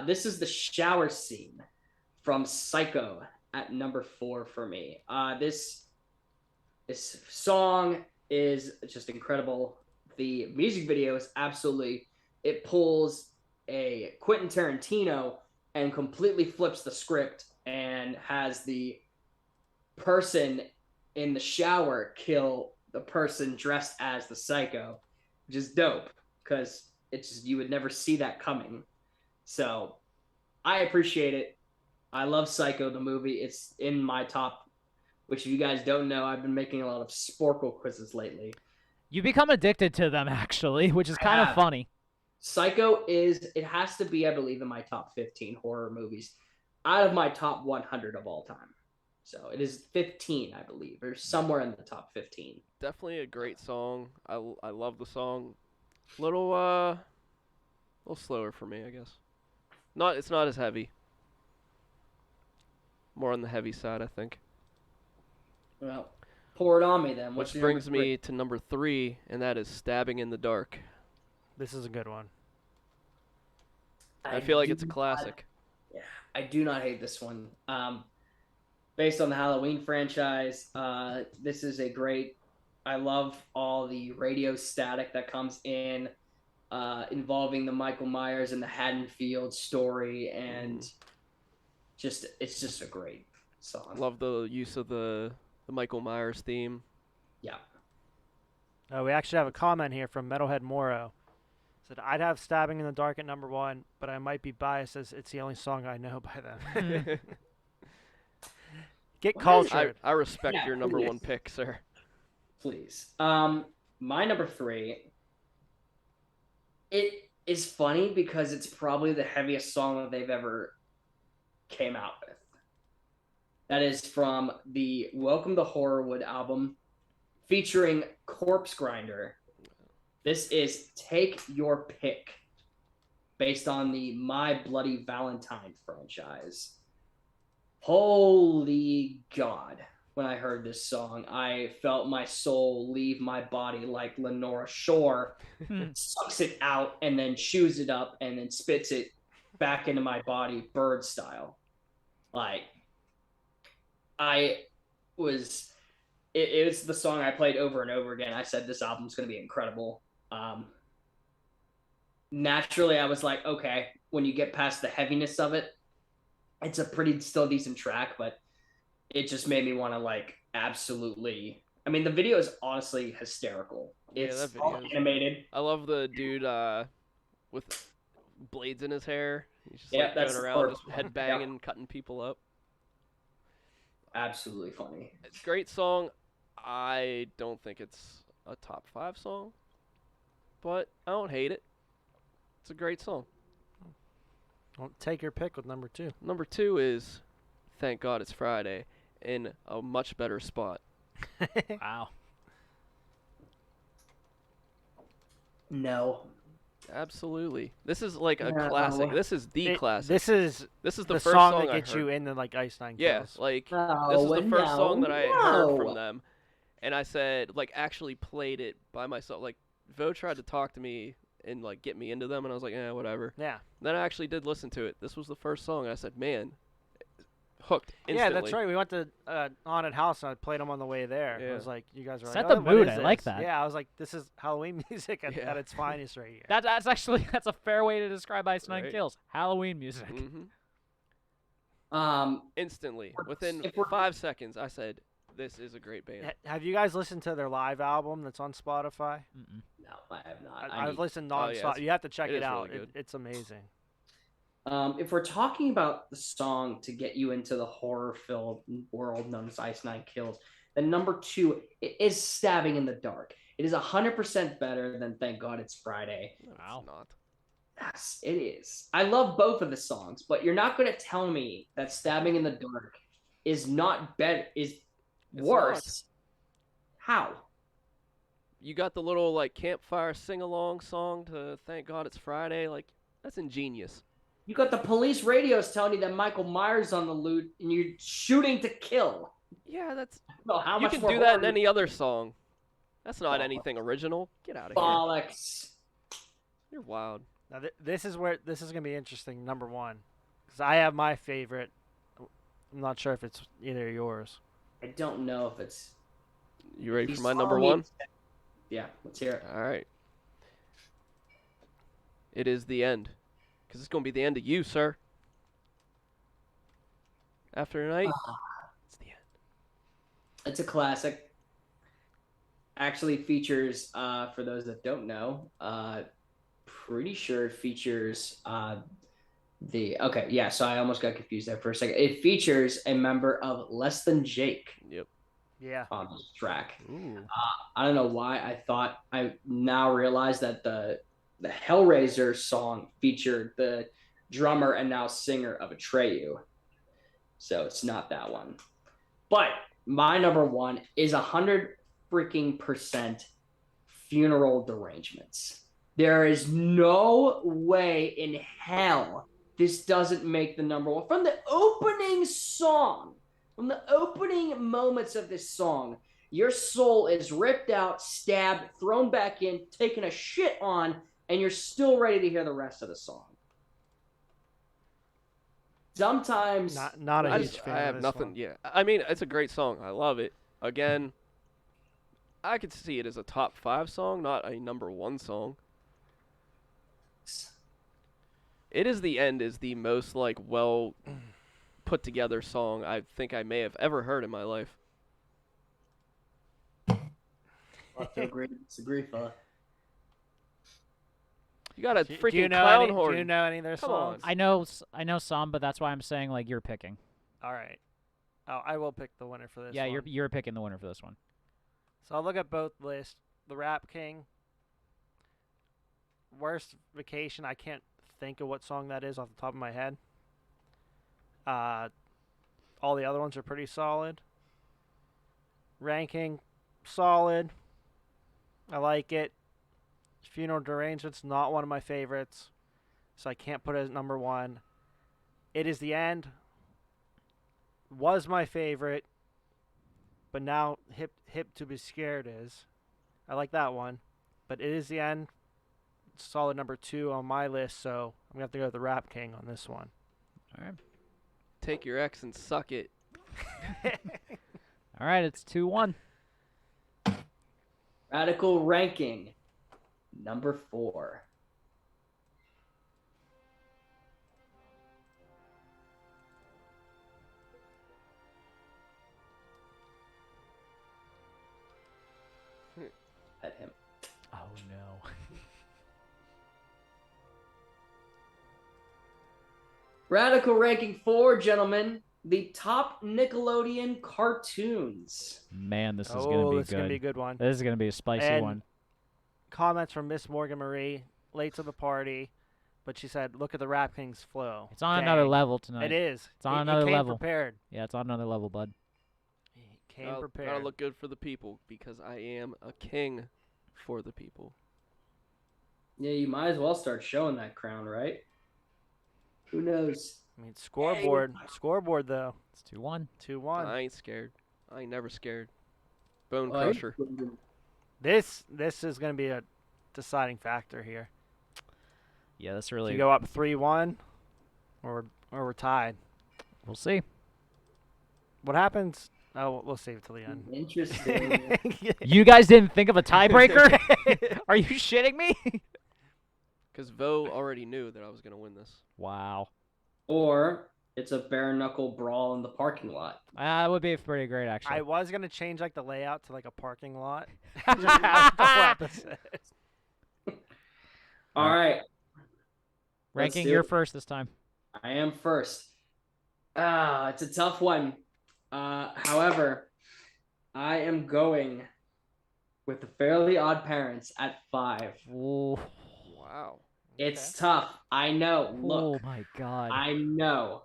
This is the shower scene from Psycho at number 4 for me. This song is just incredible. The music video is absolutely, it pulls a Quentin Tarantino and completely flips the script and has the person in the shower kill the person dressed as the psycho, which is dope because it's just, you would never see that coming. So I appreciate it. I love Psycho the movie. It's in my top, which if you guys don't know, I've been making a lot of Sporkle quizzes lately. You become addicted to them, actually, which is kind of have. funny. Psycho it has to be, I believe, in my top 15 horror movies out of my top 100 of all time. So it is 15, I believe, or somewhere in the top 15. Definitely a great song. I love the song. Little slower for me, I guess. It's not as heavy. More on the heavy side, I think. Well, pour it on me then. Which What's your brings number 3? me to number 3, and that is Stabbing in the Dark. This is a good one. I feel like it's a do classic. not- I do not hate this one. Based on the Halloween franchise, this is a great. I love all the radio static that comes in, involving the Michael Myers and the Haddonfield story, and it's just a great song. Love the use of the Michael Myers theme. Yeah. We actually have a comment here from Metalhead Moro. Said, I'd have Stabbing in the Dark at number 1, but I might be biased as it's the only song I know by them. Get Why is- cultured. I respect Yeah, your number please. 1 pick, sir. Please. My number 3. It is funny because it's probably the heaviest song that they've ever came out with. That is from the Welcome to Horrorwood album, featuring Corpse Grinder. This is Take Your Pick. based on the My Bloody Valentine franchise. Holy God. When I heard this song, I felt my soul leave my body like Lenora Shore sucks it out and then chews it up and then spits it back into my body bird style. Like, I was it was the song I played over and over again. I said this album's going to be incredible. Naturally, I was like, okay, when you get past the heaviness of it, it's a pretty still decent track, but it just made me want to like absolutely. I mean, the video is honestly hysterical. It's that video all is- animated. I love the dude with blades in his hair. He's just Yeah, like that's going the around first just one. head banging, cutting people up. Absolutely funny. It's a great song. I don't think it's a top 5 song, but I don't hate it. It's a great song. Well, take your pick with number 2. Number 2 is Thank God It's Friday in a much better spot. Wow. No. Absolutely. This is like a No. classic. This is the classic. This is This is the the first song song that I gets heard. you into like Ice Nine Yeah, Kills. like No, this is the first song that I heard no. from them, and I said like actually played it by myself. Like Vo tried to talk to me and like get me into them, and I was like, whatever. Yeah. Then I actually did listen to it. This was the first song, and I said, man, hooked instantly. Yeah, that's right. We went to Haunted House and I played them on the way there. Yeah. I was like, you guys are Set like, the what mood, is I like this? that. Yeah, I was like, this is Halloween music at Yeah. its finest right here. That's actually that's a fair way to describe Ice Nine Right. Kills. Halloween music. Instantly, If within we're- 5 seconds, I said, this is a great band. Have you guys listened to their live album that's on Spotify? Mm-mm. No, I have not. I've listened Oh, yeah, nonstop. it's- You have to check it it is out. really good. It's amazing. If we're talking about the song to get you into the horror-filled world known as Ice Nine Kills, then number 2 is Stabbing in the Dark. It is 100% better than Thank God It's Friday. No, Wow. it's not. Yes, it is. I love both of the songs, but you're not going to tell me that Stabbing in the Dark is not better, is It's worse. How? You got the little like campfire sing-along song to Thank God It's Friday. Like that's ingenious. You got the police radios telling you that Michael Myers on the loot and you're shooting to kill. Yeah, that's No, how you much can more do that in horror- any other song. That's not Oh. anything original. Get out of here. Bollocks. You're wild. Now this is where this is gonna be interesting. Number 1, because I have my favorite. I'm not sure if it's either of yours. I don't know if it's. You ready He's for my number telling me 1? it's- Yeah, let's hear it. All right. It is the end. Because it's going to be the end of you, sir. After tonight, it's the end. It's a classic. Actually features, for those that don't know, pretty sure it features okay, yeah, so I almost got confused there for a second. It features a member of Less Than Jake Yep. Yeah. on this track. Ooh. I don't know why I now realize that the Hellraiser song featured the drummer and now singer of Atreyu. So it's not that one. But my number 1 is 100% Funeral Derangements. There is no way in hell this doesn't make the number 1. From the opening song, from the opening moments of this song, your soul is ripped out, stabbed, thrown back in, taken a shit on, and you're still ready to hear the rest of the song. Sometimes Not a I, huge just, fan I of have this nothing. one. Yeah. I mean, it's a great song. I love it. Again, I could see it as a top 5 song, not a number 1 song. It is the end is the most like well put together song I think I may have ever heard in my life. I'll have to agree to disagree, fella. You got a Do freaking you know clown any, horn. Do you know any of their Come on. songs? I know some, but that's why I'm saying like you're picking. All right. Oh, I will pick the winner for this. Yeah, one. you're picking the winner for this one. So I'll look at both lists. The Rap King. Worst Vacation. I can't think of what song that is off the top of my head. All the other ones are pretty solid. Ranking, solid. I like it. Funeral Derangements, not one of my favorites. so I can't put it as number 1. It is the End. Was my favorite, but now hip to be scared is. I like that one, but It Is the End. Solid number 2 on my list, so I'm gonna have to go with the Rap King on this one. All right. Take your ex and suck it. All right, it's 2-1. Radical ranking number 4. At him. Oh no. Radical ranking 4, gentlemen. The top Nickelodeon cartoons. Man, this is Oh, gonna be this is gonna be a good. good one. This is gonna be a spicy And one. Comments from Miss Morgan Marie, late to the party, but she said, "Look at the Rap King's flow." It's on another Dang. level tonight. It is. It's on He another came level. prepared. Yeah, it's on another level, bud. He came Gotta prepared. look good for the people because I am a king for the people. Yeah, you might as well start showing that crown, right? Who knows? I mean, scoreboard though. It's 2-1. 2-1. I ain't scared. I ain't never scared. Bone Oh, crusher. This is gonna be a deciding factor here. Yeah, that's If really. you go up 3-1, or we're tied. We'll see. What happens? Oh, we'll save it till the end. Interesting. You guys didn't think of a tiebreaker? Are you shitting me? Because Vo already knew that I was going to win this. Wow. Or it's a bare knuckle brawl in the parking lot. That would be pretty great, actually. I was gonna change like the layout to like a parking lot. Just have full episode. All right. Let's Ranking, do you're it. first this time. I am first. It's a tough one. However, I am going with the Fairly Odd Parents at 5. Ooh. Wow. It's tough. I know. Look, Oh my god. I know.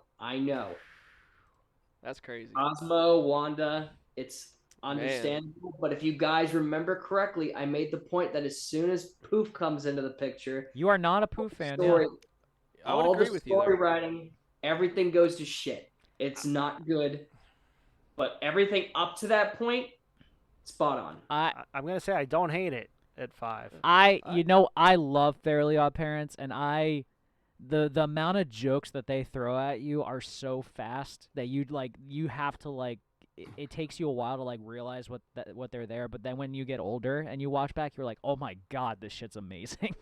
That's crazy. Cosmo, Wanda, it's understandable. But if you guys remember correctly, I made the point that as soon as Poof comes into the picture, You are not a Pooh fan, yeah. story, I would all agree the with you story there. writing, everything goes to shit. It's not good. But everything up to that point, spot on. I'm gonna say I don't hate it at 5. I love Fairly Odd Parents, and the amount of jokes that they throw at you are so fast that you have to it takes you a while to realize what they're there, but then when you get older and you watch back, you're like, oh my god, this shit's amazing.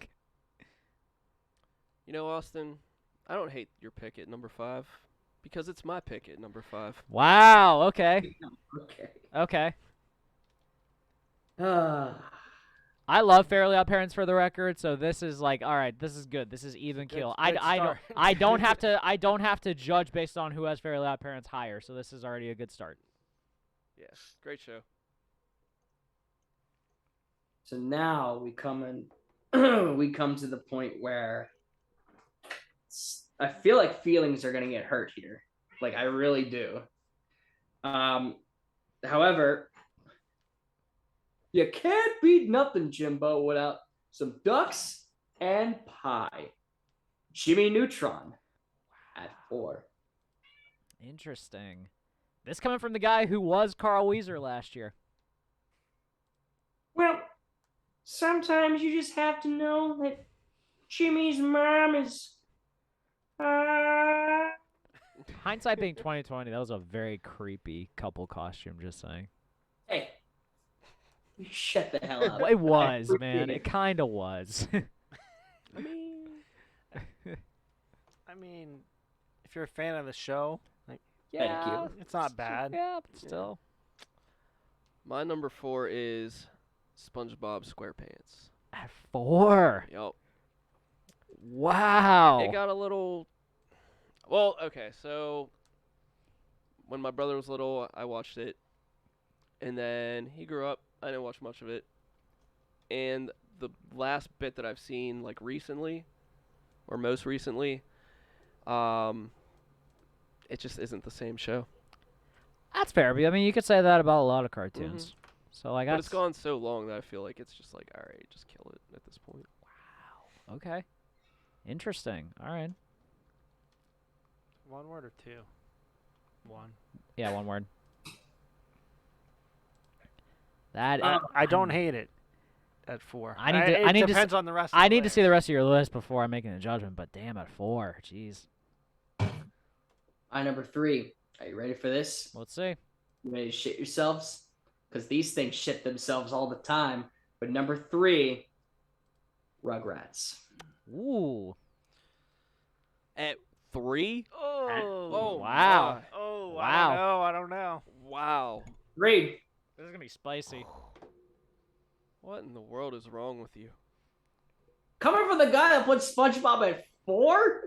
You know, Austin, I don't hate your pick at number 5 because it's my pick at number 5. Wow. Okay. Okay. Okay. Ah. I love Fairly Odd Parents for the record, so this is all right. This is good. This is even Good- kill. good I don't start. I don't have to I don't have to judge based on who has Fairly Odd Parents higher. So this is already a good start. Yes, great show. So now we come to the point where I feel like feelings are gonna get hurt here. Like I really do. However, you can't beat nothing, Jimbo, without some ducks and pie. Jimmy Neutron at 4. Interesting. This coming from the guy who was Carl Weezer last year. Well, sometimes you just have to know that Jimmy's mom is. Hindsight being 2020, that was a very creepy couple costume. Just saying. Hey, you shut the hell up. It was, man. appreciate It kind of was. I mean, if you're a fan of the show, Thank you. it's not bad. Yeah, but still. My number 4 is SpongeBob SquarePants. At 4. Yup. Wow. It got a little. Well, okay, so when my brother was little, I watched it, and then he grew up. I didn't watch much of it, and the last bit that I've seen, recently, or most recently, it just isn't the same show. That's fair. But I mean, you could say that about a lot of cartoons. So But that's it's gone so long that I feel like it's just all right, just kill it at this point. Okay. Interesting. All right. One word or two? One. Yeah, one word. That I don't hate it at 4. I need to- It I need to depends on the rest. Of I the need to see the list. rest of your list before I'm making a judgment, but damn, at 4. Jeez. Number 3. Are you ready for this? Let's see. You ready to shit yourselves? Because these things shit themselves all the time. But number 3, Rugrats. Ooh. At 3? Oh, wow. my. Oh, Wow. I don't know. Wow. 3. This is gonna be spicy. What in the world is wrong with you? Coming from the guy that put SpongeBob at 4?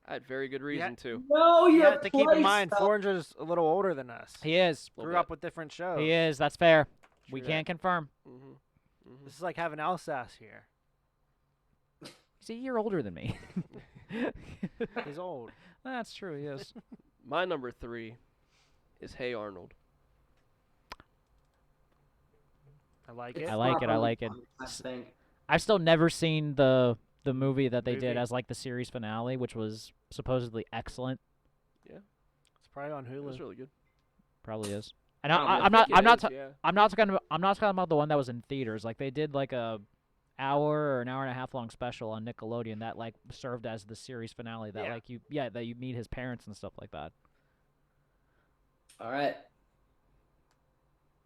I had very good reason to. No, You you're have to keep in mind, Foreigners a little older than us. He is. Grew up with different shows. He is. That's fair. We True can't confirm. Mm-hmm. This is like having Alsace here. He's a year older than me. He's old. That's true. He is. My number 3 is Hey Arnold. I like it. I like it. I like it. I think. I've still never seen the movie that they did Movie. as like the series finale, which was supposedly excellent. It's probably on It Hulu. was really good. Probably is. And I I'm not. I think I'm not. it is, yeah. I'm not talking about the one that was in theaters. Like they did like a hour or an hour and a half long special on Nickelodeon that like served as the series finale. That Yeah. that you meet his parents and stuff like that. All right.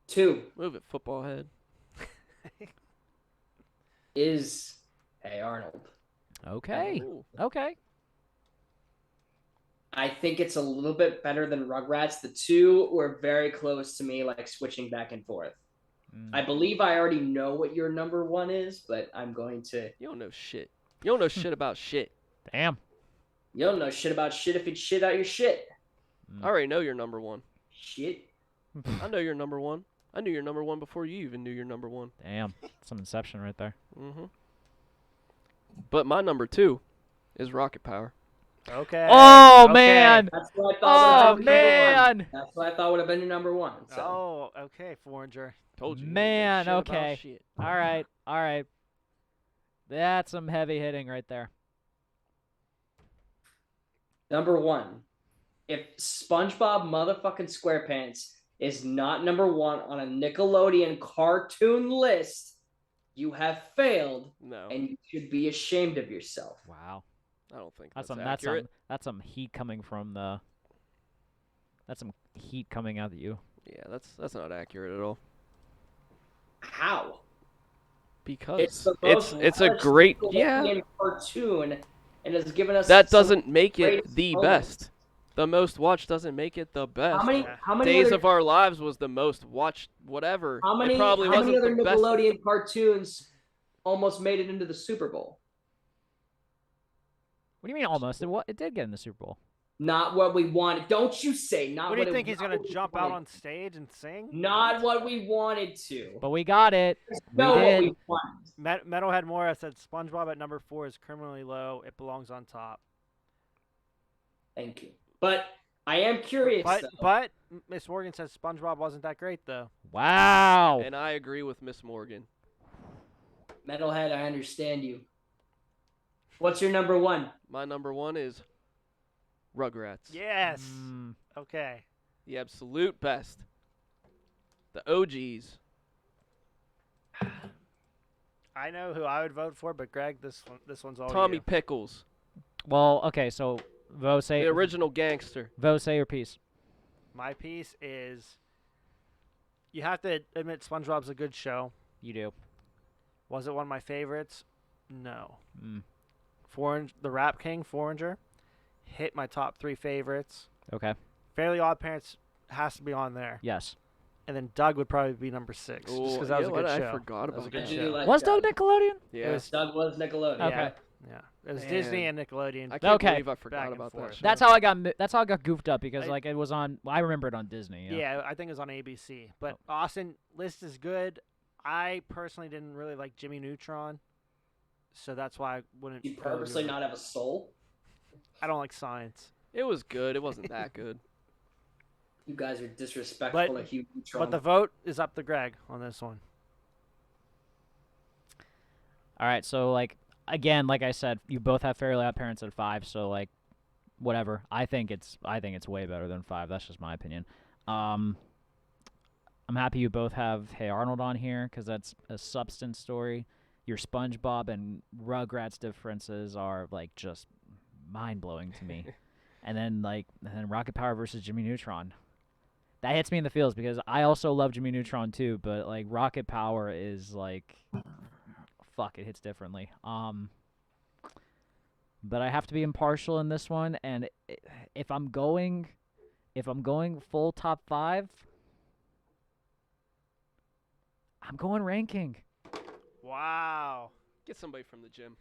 2 Move it, football head. is Hey Arnold. Okay. Ooh. Okay. I think it's a little bit better than Rugrats. The 2 were very close to me, like switching back and forth. I believe I already know what your number 1 is, but I'm going to. You don't know shit. You don't know shit about shit. Damn. You don't know shit about shit if it's shit out your shit. I already know your number 1. Shit. I know your number 1. I knew your number 1 before you even knew your number 1. Damn. Some Inception right there. Mm-hmm. But my number 2 is Rocket Power. Okay. Oh Okay. man. That's what I Oh thought. would have been your number 1. man. That's what I thought would have been your number 1. So. Oh, okay, Foreigner. Told you. Man, Shit about okay. shit. All right. All right. That's some heavy hitting right there. Number 1. If SpongeBob motherfucking SquarePants is not number 1 on a Nickelodeon cartoon list, you have failed, No, and you should be ashamed of yourself. Wow. I don't think That's that's some accurate. that's some heat coming from the. That's some heat coming out at you. Yeah, that's not accurate at all. How? Because the most it's a watched great Nickelodeon cartoon, and has given us That some doesn't make it great the moments. best. The most watched doesn't make it the best. How many? Yeah. How many? Days other, of Our Lives was the most watched. Whatever. how many? It probably How many wasn't other the best. Nickelodeon cartoons almost made it into the Super Bowl? What do you mean almost? It did get in the Super Bowl. Not what we wanted. Don't you say not What do what you it- think he's not gonna what we jump out wanted. on stage and sing? Not what we wanted to. But we got it. No, what did. we wanted. Metalhead Mora said SpongeBob at number 4 is criminally low. It belongs on top. Thank you. But I am curious. though. But Miss Morgan says SpongeBob wasn't that great though. Wow. And I agree with Miss Morgan. Metalhead, I understand you. What's your number 1? My number 1 is Rugrats. Yes. Mm, Okay. The absolute best. The OGs. I know who I would vote for, but Greg, this one's all Tommy you. Pickles. well, okay. So, Vo The say original gangster. your piece. My piece is. You have to admit SpongeBob's a good show. You do. Was it one of my favorites? No. Mm, The Rap King, Foreigner, hit my top 3 favorites. okay. Fairly Odd Parents has to be on there. Yes. And then Doug would probably be number 6, just because that was a good show. I forgot That was a about good I that. do show. like Was Doug Doug. Nickelodeon? Yeah. was- Doug was Nickelodeon. Okay. Yeah. It was Disney and Nickelodeon. I can't Okay. believe I Back forgot and about that forth. show. That's how I got. That's how I got goofed up because I- like it was on. I remember it on Disney. Yeah, I think it was on ABC. But Austin, list is good. I personally didn't really like Jimmy Neutron, so that's why I wouldn't. You go purposely to it. not have a soul? I don't like science. It was good. It wasn't that good. You guys are disrespectful But- to Hugh Neutron. But the vote is up to Greg on this one. All right. So like again, like I said, you both have Fairly Odd Parents at 5, so like, whatever. I think it's way better than 5. That's just my opinion. I'm happy you both have Hey Arnold on here because that's a substance story. Your SpongeBob and Rugrats differences are like just mind blowing to me. And then Rocket Power versus Jimmy Neutron. That hits me in the feels because I also love Jimmy Neutron too, but like Rocket Power is like, fuck, it hits differently. But I have to be impartial in this one, and if I'm going full top 5, I'm going ranking. Wow. Get somebody from the gym.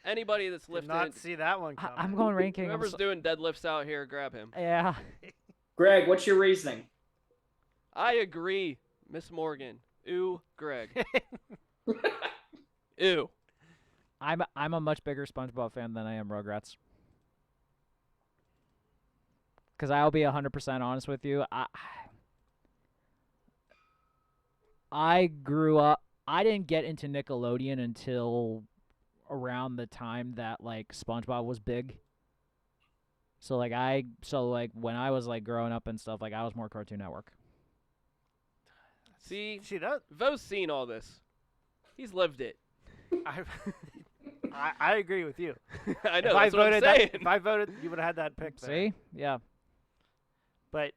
Anybody that's Did lifting. not see that one coming. I'm going ranking. Whoever's doing deadlifts out here, grab him. Yeah. Greg, what's your reasoning? I agree, Miss Morgan. Ooh, Greg. Ew. I'm a much bigger SpongeBob fan than I am Rugrats. Because I'll be 100% honest with you. I grew up. I didn't get into Nickelodeon until around the time that like SpongeBob was big. So when I was like growing up and stuff, like I was more Cartoon Network. See, that Vo's seen all this. He's lived it. I agree with you. I know. If That's what I'm saying. if I voted, you would have had that pick there. See? Yeah. But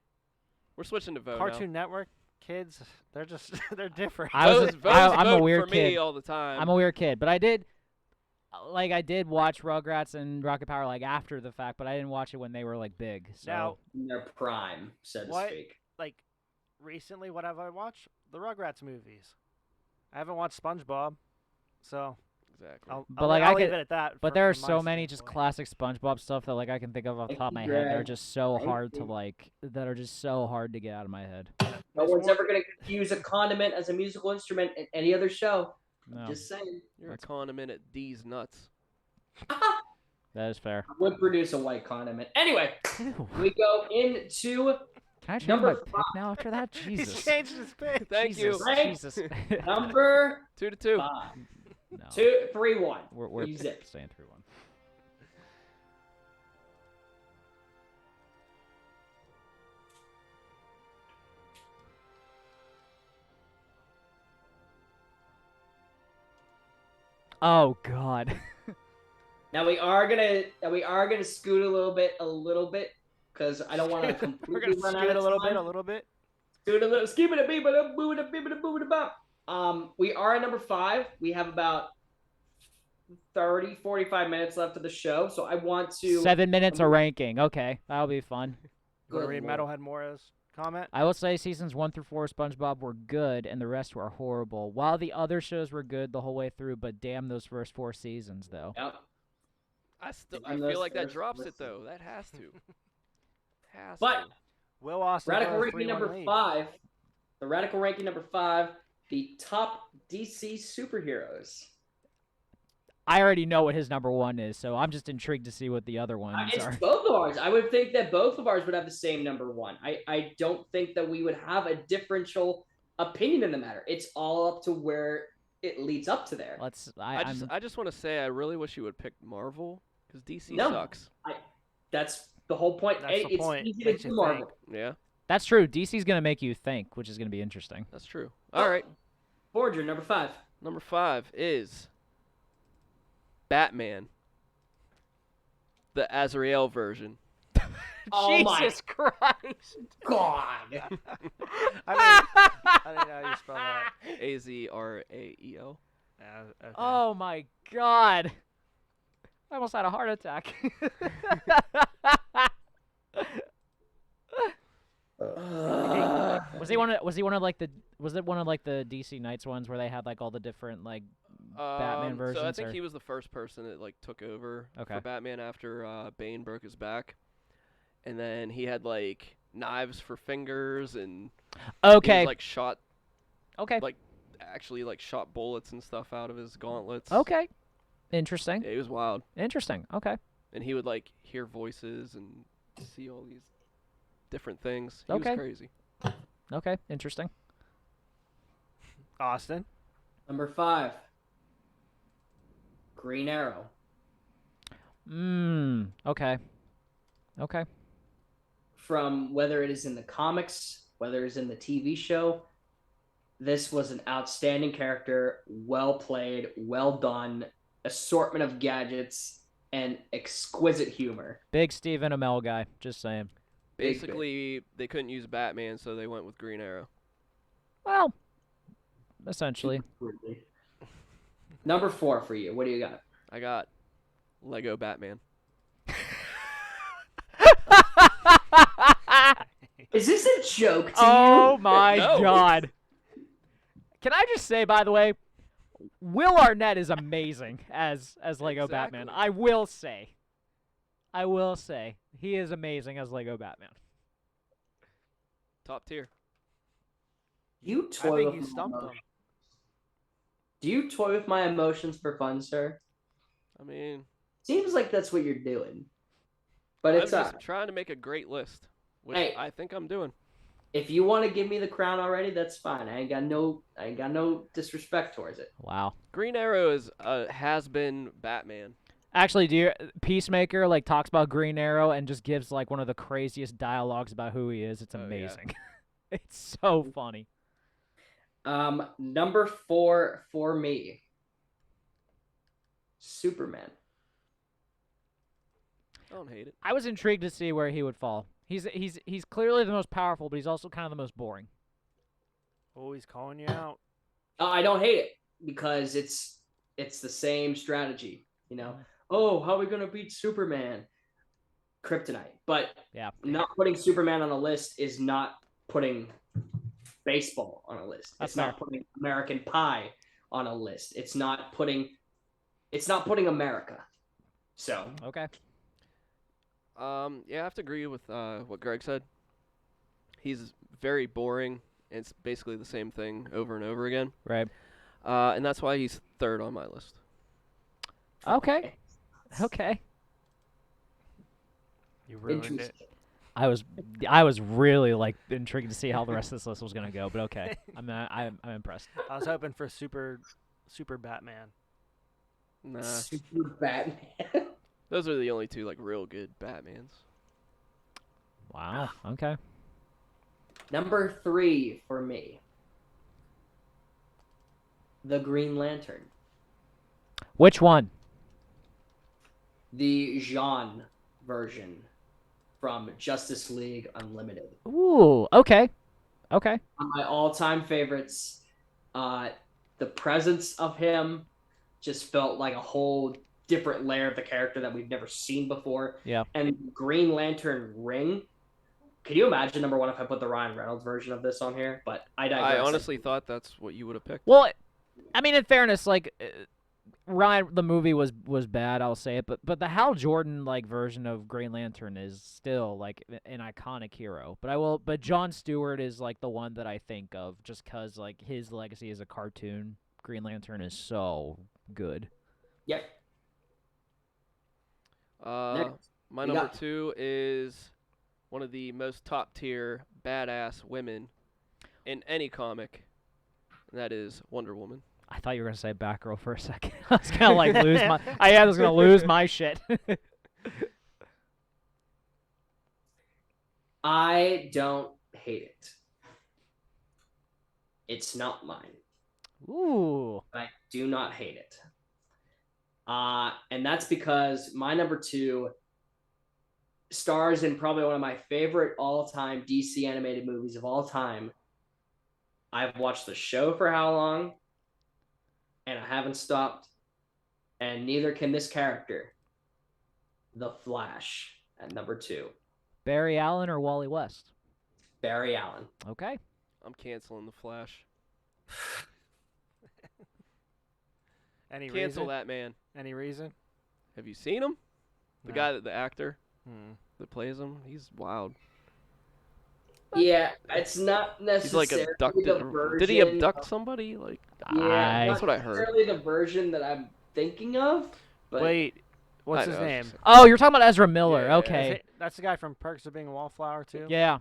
We're switching to Vo Cartoon Network kids, they're just they're different. I'm a vote weird for me kid. all the time. I'm a weird kid, but I did watch Rugrats and Rocket Power like after the fact, but I didn't watch it when they were like big. So Now, In their prime, so to What? speak. like recently, what have I watched? The Rugrats movies. I haven't watched SpongeBob, so Exactly. But, like, I I'll could- leave it at that. but from- there are from my so many just standpoint. classic SpongeBob stuff that like I can think of off the Thank top of my you, head. They're Greg. just so Thank hard to you. like. That are just so hard to get out of my head. No Miss one's Morgan- ever going to confuse a condiment as a musical instrument in any other show. No, Just saying. You're a condiment at D's nuts. that is fair. I would produce a white condiment. Anyway, Ew. we go into Can I change Number my pick now after that? He Jesus. changed his pick. Thank you. Jesus. Right? Jesus. number 2-2. 5. No. 2, 3, 1. We're You zip. staying 3-1. Oh God. Now we are gonna scoot a little bit, because I don't want to We're completely gonna run out scoot of a little time. bit, a little bit. Scoot a little, skip it a beep, a boo, a beep, a boo, a bop. We are at number 5. We have about 30, 45 minutes left of the show, so I want to. 7 minutes of ranking. Okay, that'll be fun. You want to Good read lord. Metalhead Mora's comment? I will say seasons 1 through 4 of SpongeBob were good, and the rest were horrible. While the other shows were good the whole way through, but damn those first 4 seasons though. Yep. I And feel those like that first drops it listen. though. That has to. Has But to. Will Austin Radical got a ranking 3-1 number lead. 5. The radical ranking number 5. The top DC superheroes. I already know what his number 1 is, so I'm just intrigued to see what the other ones It's are. both of ours. I would think that both of ours would have the same number 1. I don't think that we would have a differential opinion in the matter. It's all up to where it leads up to there. I just want to say I really wish you would pick Marvel because DC No. sucks. That's the whole point. That's the It's point. easy to Makes do you Marvel. Yeah, That's true. DC's gonna make you think, which is gonna be interesting. that's true. All right, Forger, number 5. number 5 is Batman, the Azrael version. Oh my Jesus Christ! God. I didn't know how you spell that. Azrael. Okay. Oh my God! I almost had a heart attack. Was it one of like the DC Knights ones where they had like all the different like Batman versions? So I think or- he was the first person that like took over Okay. for Batman after Bane broke his back, and then he had like knives for fingers and he Okay. was, like shot Okay. like actually like shot bullets and stuff out of his gauntlets. Okay. Interesting. Yeah, he was wild, Interesting. Okay. and he would like hear voices and see all these different things. He Okay. was crazy. Okay. Interesting. Austin. Number 5. Green Arrow. Okay. Okay. From whether it is in the comics, whether it's in the TV show, this was an outstanding character, well played, well done, assortment of gadgets, and exquisite humor. Big Stephen Amell guy. Just saying. Big, Basically, they couldn't use Batman, so they went with Green Arrow. Well, essentially. Number 4 for you. What do you got? I got Lego Batman. Is this a joke to Oh you? my No. God. Can I just say, by the way, Will Arnett is amazing as Lego Batman. Exactly. I will say he is amazing as Lego Batman. Top tier. You I toy think with you my stumped them. emotions. Do you toy with my emotions for fun, sir? I mean, Seems like that's what you're doing. But I'm it's just trying to make a great list, which Hey. I think I'm doing. if you want to give me the crown already, that's fine. I ain't got no disrespect towards it. Wow. Green Arrow is has been Batman. Actually, Peacemaker like talks about Green Arrow and just gives like one of the craziest dialogues about who he is. It's Oh, yeah. amazing. It's so funny. Number 4 for me. Superman. I don't hate it. I was intrigued to see where he would fall. He's clearly the most powerful, but he's also kind of the most boring. Always calling you out. I don't hate it because it's the same strategy. You know, oh, how are we gonna beat Superman? Kryptonite. But Yeah. not putting Superman on a list is not putting baseball on a list. That's It's not fair. putting American Pie on a list. It's not putting America. So Okay. Yeah, I have to agree with what Greg said. He's very boring. And it's basically the same thing over and over again. Right. And that's why he's third on my list. Okay. Okay. You ruined it. interesting. I was really like intrigued to see how the rest of this list was gonna go, but okay. I'm impressed. I was hoping for super Batman. Nah, Super Batman. those are the only two like real good Batmans. Wow. Okay. Number 3 for me. The Green Lantern. Which one? The Jean version from Justice League Unlimited. Ooh. Okay. Okay. One of my all-time favorites. The presence of him just felt like a whole different layer of the character that we've never seen before. Yeah. And Green Lantern ring. Can you imagine, number 1, if I put the Ryan Reynolds version of this on here? But I digress. I honestly thought that's what you would have picked. Well, I mean, in fairness, like Ryan, the movie was bad. I'll say it, but the Hal Jordan like version of Green Lantern is still like an iconic hero. But Jon Stewart is like the one that I think of just because like his legacy as a cartoon. Green Lantern is so good. Yep. Next, My you number got- 2 is one of the most top tier badass women in any comic, and that is Wonder Woman. I thought you were gonna say Batgirl for a second. I was gonna like lose my. I was gonna lose my shit. I don't hate it. It's not mine. Ooh. But I do not hate it. And that's because my number 2 stars in probably one of my favorite all-time DC animated movies of all time. I've watched the show for how long? And I haven't stopped. And neither can this character. The Flash at number 2. Barry Allen or Wally West? Barry Allen. Okay. I'm canceling the Flash. Any Cancel reason? that man. Any reason? Have you seen him? The No. guy the actor Hmm. that plays him, he's wild. Yeah, it's not He's necessarily like abducted. the version. Did he abduct somebody? Like Yeah, that's what I heard. necessarily the version that I'm thinking of. But Wait, what's I his know, I was name? just Oh, you're talking about Ezra Miller. Yeah. okay. That's the guy from Perks of Being a Wallflower too. Yeah.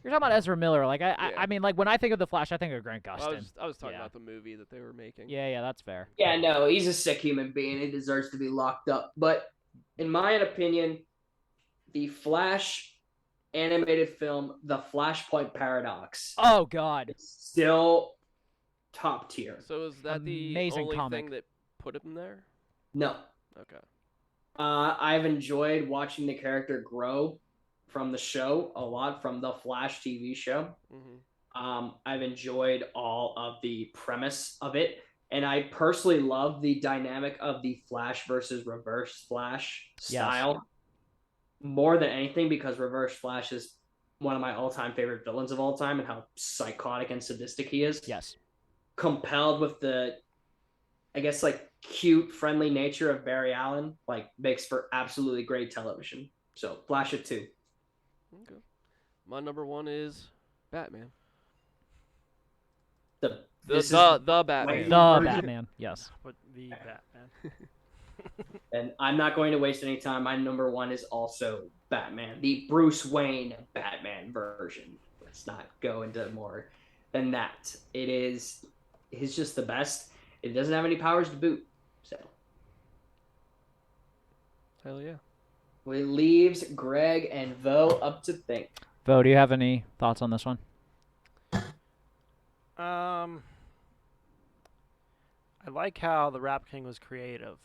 You're talking about Ezra Miller. Like Yeah. I mean, like when I think of the Flash, I think of Grant Well, Gustin. I was talking Yeah. about the movie that they were making. Yeah, that's fair. Yeah, no, he's a sick human being. He deserves to be locked up. But in my opinion, the Flash animated film, The Flashpoint Paradox, Oh God. is still top tier. So is that the Amazing only comic. thing that put him there? No. Okay. I've enjoyed watching the character grow from the show a lot, from the Flash TV show. Mm-hmm. I've enjoyed all of the premise of it. And I personally love the dynamic of the Flash versus Reverse Flash style more than anything, because Reverse Flash is one of my all-time favorite villains of all time and how psychotic and sadistic he is. Yes. Compelled with the, I guess, like cute, friendly nature of Barry Allen, like makes for absolutely great television. So Flash at 2. Okay. My number 1 is Batman. The Batman. The Batman. Yes. But the Batman. And I'm not going to waste any time. My number 1 is also Batman, the Bruce Wayne Batman version. Let's not go into more than that. He's just the best. It doesn't have any powers to boot. So Hell yeah. it leaves Greg and Vo up to think. Vo, do you have any thoughts on this one? I like how the Rap King was creative,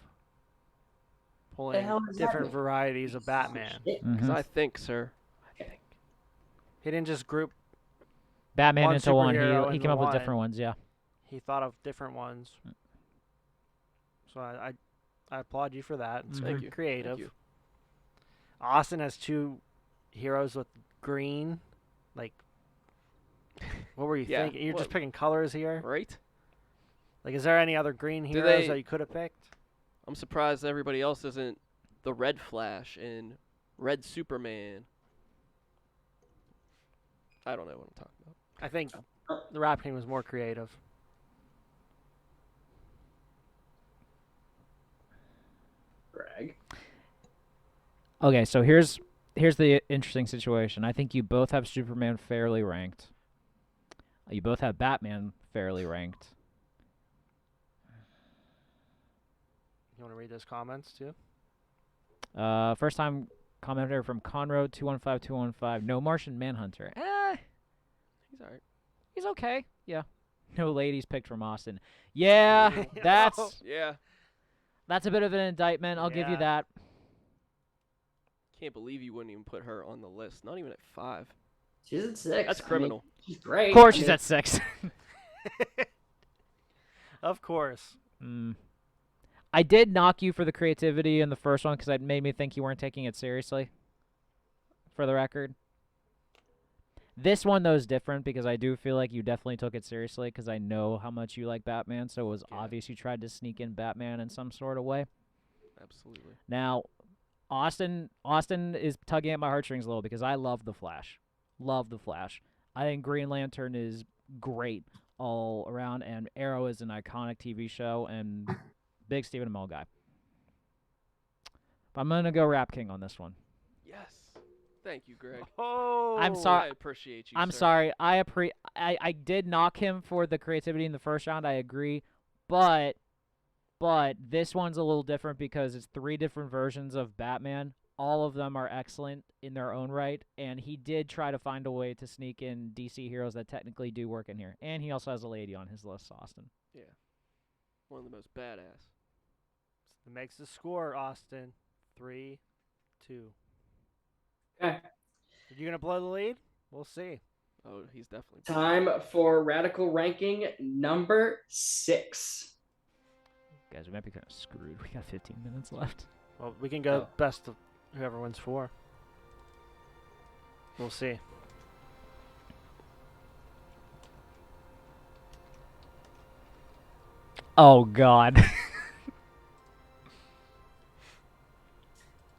pulling hell does that different mean? varieties of Batman. Because Mhm. I think, sir. I think. He didn't just group. Batman one into one. superhero He into came up with one. different ones. Yeah. He thought of different ones. So I applaud you for that. It's Thank very you. creative. Thank you. Austin has 2 heroes with green. Like, what were you Yeah, thinking? You're what- just picking colors here. Right? Like, is there any other green Do heroes they- that you could have picked? I'm surprised everybody else isn't the Red Flash and Red Superman. I don't know what I'm talking about. I think the Rap King was more creative. Greg. Okay, so here's the interesting situation. I think you both have Superman fairly ranked. You both have Batman fairly ranked. You want to read those comments too? First time commenter from Conroe215215. No Martian Manhunter. He's alright. He's okay. Yeah. No ladies picked from Austin. Yeah, that's Yeah. that's a bit of an indictment. I'll give you Yeah. that. Can't believe you wouldn't even put her on the list. Not even at 5. She's at 6. That's I mean, criminal. she's great. Of course I she's mean, at 6. Of course. I did knock you for the creativity in the first one because it made me think you weren't taking it seriously, for the record. This one, though, is different because I do feel like you definitely took it seriously because I know how much you like Batman, so it was Yeah. obvious you tried to sneak in Batman in some sort of way. Absolutely. Now, Austin is tugging at my heartstrings a little because I love The Flash. Love The Flash. I think Green Lantern is great all around, and Arrow is an iconic TV show, and big Stephen Amell guy. But I'm going to go Rap King on this one. Yes. Thank you, Greg. Oh, I'm sorry. I appreciate you, I'm sir. sorry. I did knock him for the creativity in the first round. I agree, but this one's a little different because it's 3 different versions of Batman. All of them are excellent in their own right, and he did try to find a way to sneak in DC heroes that technically do work in here. And he also has a lady on his list, Austin. Yeah. One of the most badass. It makes the score, Austin. 3-2. Okay. Are you gonna blow the lead? We'll see. Oh, he's definitely. Time for radical ranking number 6. Guys, we might be kind of screwed. We got 15 minutes left. Well, we can go Oh. best of whoever wins 4. We'll see. Oh, God.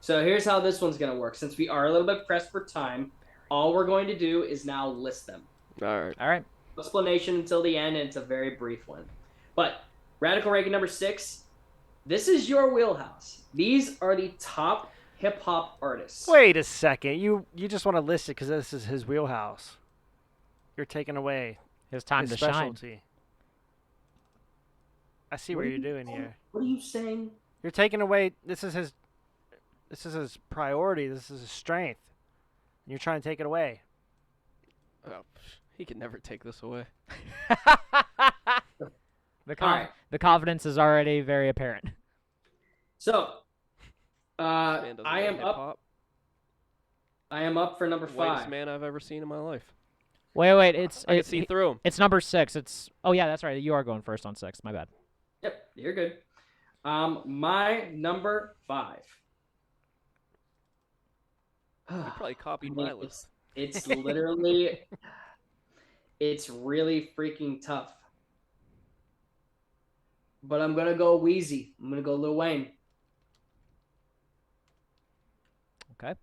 So here's how this one's going to work. Since we are a little bit pressed for time, all we're going to do is now list them. All right. All right. Explanation until the end, and it's a very brief one. But radical ranking number 6, this is your wheelhouse. These are the top hip-hop artists. Wait a second. You just want to list it because this is his wheelhouse. you're taking away His time his to shine. specialty. I see what are you're you doing saying? here. What are you saying? You're taking away. This is his priority. This is his strength. And you're trying to take it away. Oh, he can never take this away. The All right. the confidence is already very apparent. So, Man doesn't I know am up. hip-hop. I am up for number Whitest 5. man I've ever seen in my life. Wait, I can see through him. it's number 6. Oh yeah, that's right. You are going first on 6. My bad. Yep, you're good. My number 5. You probably copied my list. It's literally, it's really freaking tough. But I'm gonna go Wheezy. I'm gonna go Lil Wayne. Okay.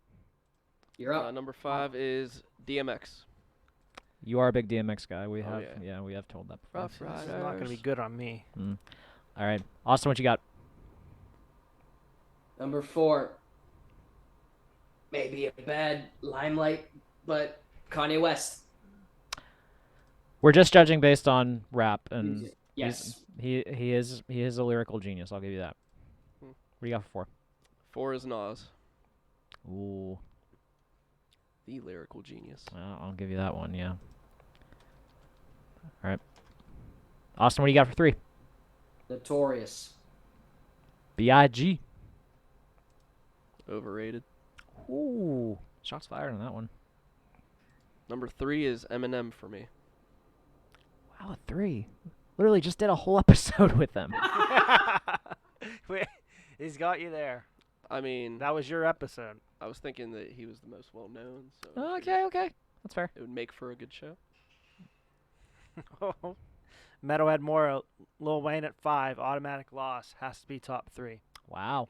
You're up. Number 5 is DMX. You are a big DMX guy. We Oh, have yeah. we have told that before. Rough This is not going to be good on me. All right. Austin, what you got? Number 4. Maybe a bad limelight, but Kanye West. We're just judging based on rap, and Yes. he is a lyrical genius. I'll give you that. What do you got for 4? 4 is Nas, Ooh, the lyrical genius. I'll give you that one. Yeah. All right. Austin, what do you got for 3? Notorious. B.I.G. Overrated. Ooh, shots fired on that one. Number 3 is Eminem for me. Wow, a 3. Literally just did a whole episode with them. Wait, he's got you there. I mean, That was your episode. I was thinking that he was the most well-known, so Okay, that's fair. it would make for a good show. Metalhead Mora, Lil Wayne at 5, automatic loss, has to be top 3. Wow.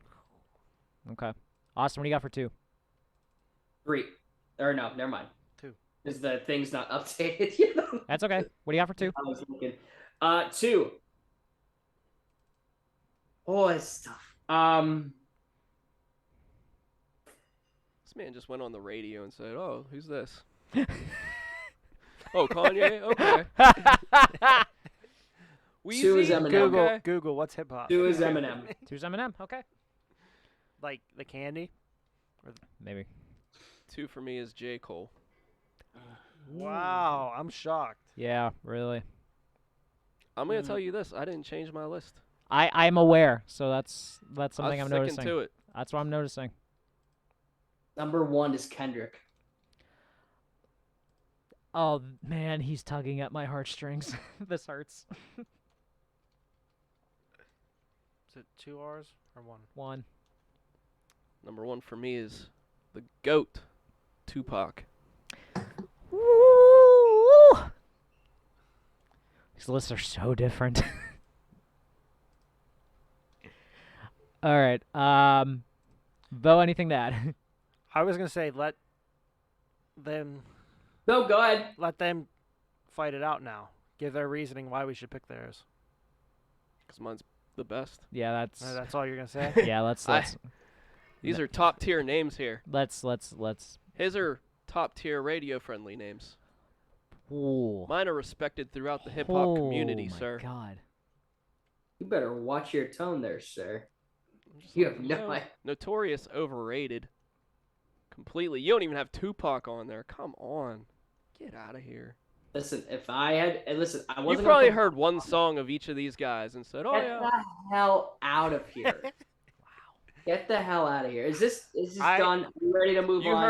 Okay. Austin, what do you got for 2? 3. Or no, never mind. 2. Is the thing's not updated? You know? That's okay. What do you got for 2? I was looking. 2. Oh, it's tough. This man just went on the radio and said, "Oh, who's this?" Oh, Kanye. Okay. 2 is Weezy? Eminem. Okay. Google, what's hip hop? 2 is Eminem. 2's Eminem. Okay. Like the candy? Maybe. 2 for me is J. Cole. Wow, I'm shocked. Yeah, really. I'm gonna tell you this: I didn't change my list. I'm aware, so that's something I'm I'm sticking noticing. to it. That's what I'm noticing. Number 1 is Kendrick. Oh man, he's tugging at my heartstrings. This hurts. Is it 2 R's or 1? 1. Number 1 for me is the GOAT, Tupac. Woo! These lists are so different. All right. Bo, anything to add? I was gonna say let them No, go ahead. fight it out now. Give their reasoning why we should pick theirs. Because mine's the best. Yeah, That's all you're gonna say. yeah. Let's These are top tier names here. let's. His are top tier radio friendly names. Ooh. Mine are respected throughout the hip hop community, Oh, my sir. God. You better watch your tone there, sir. I'm just You like, have no know, idea. Notorious overrated. Completely. You don't even have Tupac on there. Come on. Get out of here. Listen, if I had, and listen, I You wasn't. probably gonna put- heard one song of each of these guys and said, "Oh Get yeah." the hell out of here! Get the hell out of here! Is this done? Are you ready to move You on?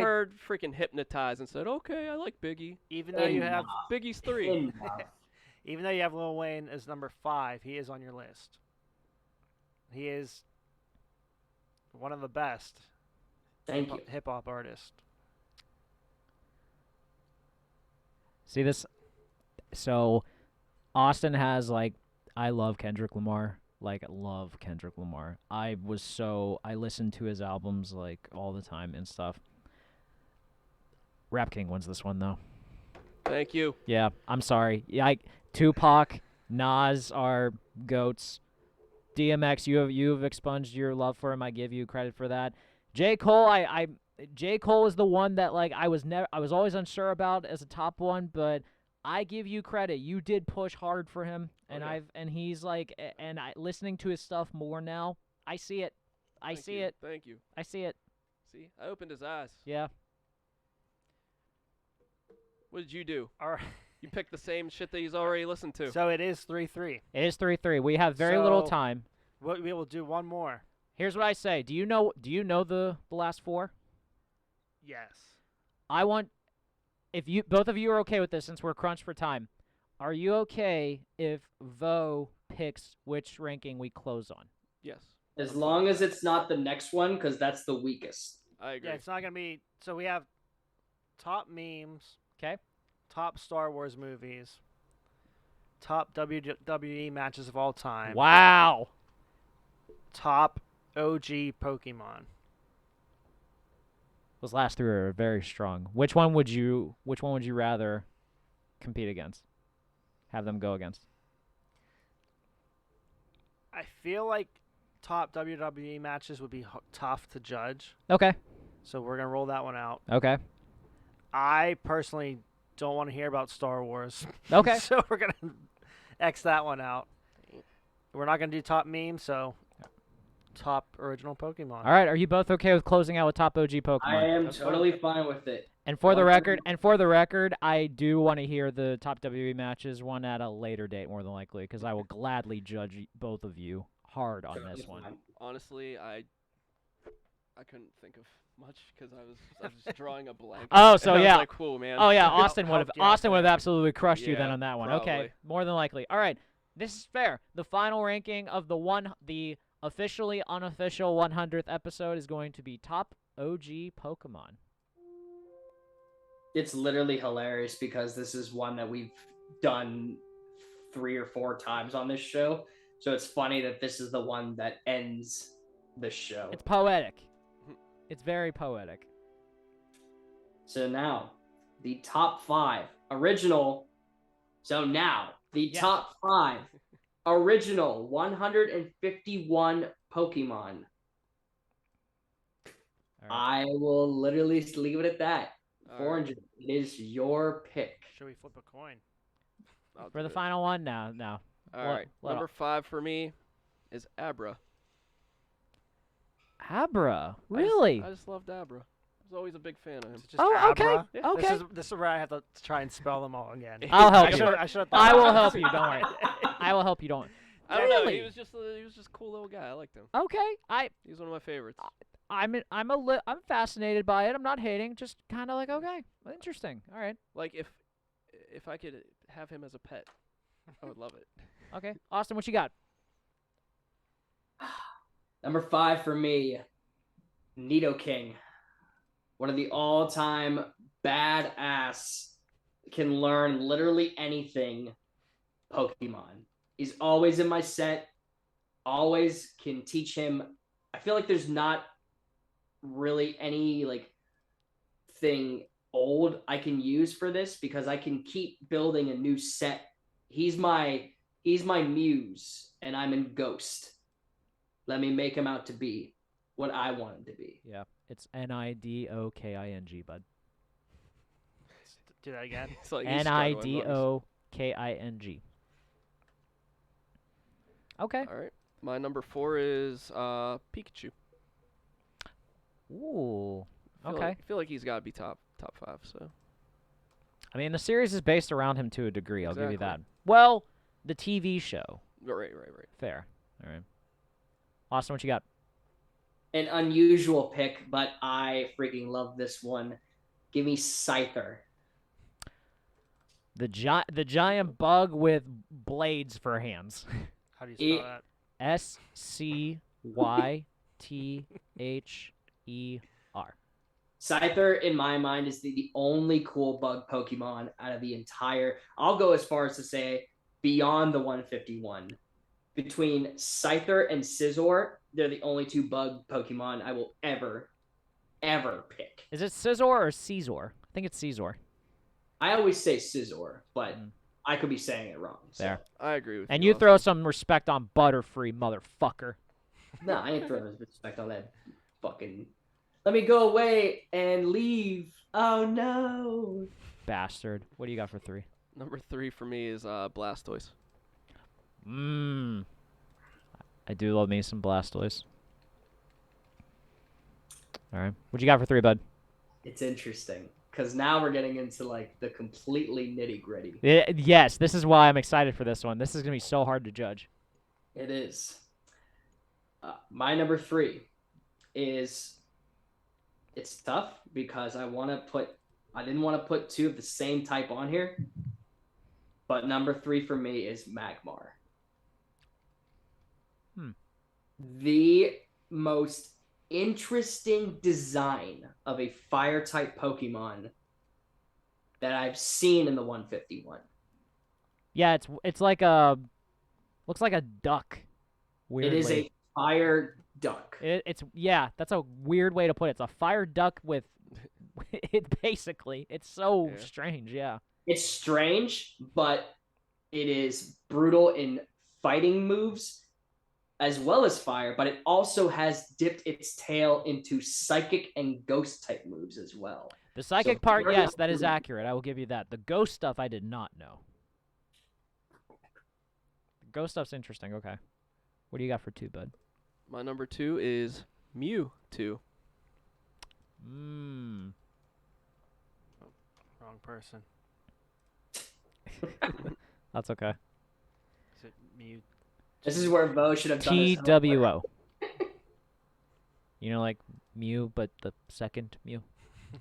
heard freaking Hypnotize and said, "Okay, I like Biggie." Even though you have Biggie's 3. Enough. even though you have Lil Wayne as number 5, he is on your list. He is one of the best Thank you. hip hop artists. See this? So, Austin has like, I love Kendrick Lamar. Like, love Kendrick Lamar. I listened to his albums like all the time and stuff. Rap King wins this one though. Thank you. Yeah, I'm sorry. Yeah, Tupac, Nas are goats. DMX, you have expunged your love for him. I give you credit for that. J. Cole, J. Cole is the one that like I was always unsure about as a top one, but I give you credit. You did push hard for him, and Okay. he's like, and listening to his stuff more now, I see it. I Thank see you. it. Thank you. I see it. See, I opened his eyes. Yeah. What did you do? All right. You picked the same shit that he's already listened to. So it is 3-3. It is 3-3. We have very little So- time. We will do one more. Here's what I say. Do you know the last four? Yes. I want, if you both of you are okay with this, since we're crunched for time, are you okay if Vo picks which ranking we close on? Yes. As long as it's not the next one, because that's the weakest. I agree. Yeah, it's not gonna be. So we have top memes, Okay. top Star Wars movies, top WWE matches of all time, Wow. top OG Pokemon. Those last three are very strong. Which one would you rather compete against? Have them go against? I feel like top WWE matches would be tough to judge, Okay. so we're gonna roll that one out. Okay. I personally don't want to hear about Star Wars. Okay. So we're gonna X that one out. We're not gonna do top meme, so top original Pokemon. All right. Are you both okay with closing out with top OG Pokemon? I am That's totally fine with it. And for the 100%. record, I do want to hear the top WWE matches one at a later date, more than likely, because I will gladly judge both of you hard on this one. Honestly, I couldn't think of much because I was just drawing a blank. Oh, so And I yeah. was like, cool, man. Oh yeah, Help- Austin would have help you out there. absolutely crushed you then Yeah, on that one. Okay, probably. more than likely. All right, this is fair. The final ranking of the officially unofficial 100th episode is going to be top OG Pokemon. It's literally hilarious because this is one that we've done 3 or 4 times on this show. So it's funny that this is the one that ends the show. It's poetic. It's very poetic. So now, the top 5 original. So now, the Yes. top 5 original 151 Pokemon. All right. I will literally leave it at that. All 400. It is your pick. Should we flip a coin? I'll For do the it. final one, no. All Let- right. let Number 5 for me is Abra. Abra, I just- really? I just loved Abra. I was always a big fan of him. Is it just Oh, okay. Abra? Yeah. Okay. This is where I have to try and spell them all again. I'll help I you. should. I will help you. Don't worry. I will help you. Don't. I don't know. Really? He was just a cool little guy. I liked him. Okay. He was one of my favorites. I'm fascinated by it. I'm not hating. Just kind of like, okay, interesting. All right. Like if I could have him as a pet, I would love it. Okay. Austin, what you got? Number 5 for me, Nidoking. One of the all-time badass, can learn literally anything Pokemon. He's always in my set, always can teach him. I feel like there's not really any like thing old I can use for this because I can keep building a new set. He's my muse and I'm in Ghost. Let me make him out to be what I want him to be. Yeah. It's Nidoking, bud. Do that again. It's like he's struggling, but Nidoking. Okay. All right. My number 4 is Pikachu. Ooh. I Okay. feel like he's got to be top 5. So I mean, the series is based around him to a degree. I'll give you that. Exactly. Well, the TV show. right. Fair. All right. Austin, what you got? An unusual pick, but I freaking love this one. Give me Scyther. The giant bug with blades for hands. How do you spell that? Scyther. Scyther, in my mind, is the only cool bug Pokemon out of the entire. I'll go as far as to say beyond the 151. Between Scyther and Scizor, they're the only 2 bug Pokemon I will ever pick. Is it Scizor or Caesar? I think it's Caesar. I always say Scizor, but Mm. I could be saying it wrong. So. There. I agree with And you. you throw some respect on Butterfree, motherfucker. No, I ain't throwing respect on that fucking. Let me go away and leave. Oh no. Bastard. What do you got for 3? Number 3 for me is Blastoise. Mmm. I do love me some Blastoise. All right. What you got for 3, bud? It's interesting because now we're getting into like the completely nitty gritty. Yes, this is why I'm excited for this one. This is gonna be so hard to judge. It is. My number 3 is. It's tough because I didn't want to put 2 of the same type on here, but number 3 for me is Magmar. The most interesting design of a fire type Pokemon that I've seen in the 151. Yeah, it's like a looks like a duck. Weirdly. It is a fire duck. It's that's a weird way to put it. It's a fire duck with it basically. It's so strange, yeah. It's strange, but it is brutal in fighting moves as well as fire, but it also has dipped its tail into psychic and ghost type moves as well. The psychic part, yes, that is accurate. I will give you that. The ghost stuff I did not know. The ghost stuff's interesting, okay. What do you got for 2, bud? My number 2 is Mewtwo. Mmm. Oh, wrong person. That's okay. Is it Mew? This is where Vo should have done his TWO. You know, like Mew, but the second Mew.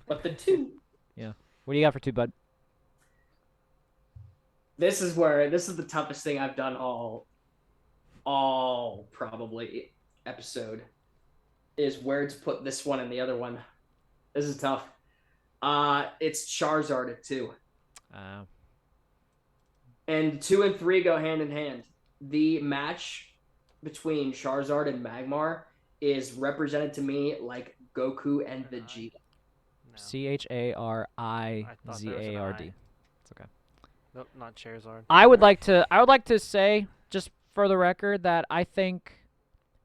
But the 2. Yeah. What do you got for 2, bud? This is the toughest thing I've done all probably episode is where to put this one and the other one. This is tough. It's Charizard at 2. And 2 and 3 go hand in hand. The match between Charizard and Magmar is represented to me like Goku and Vegeta. No. CHARIZARD. I. It's okay. Nope, not Charizard. I would like to say, just for the record, that I think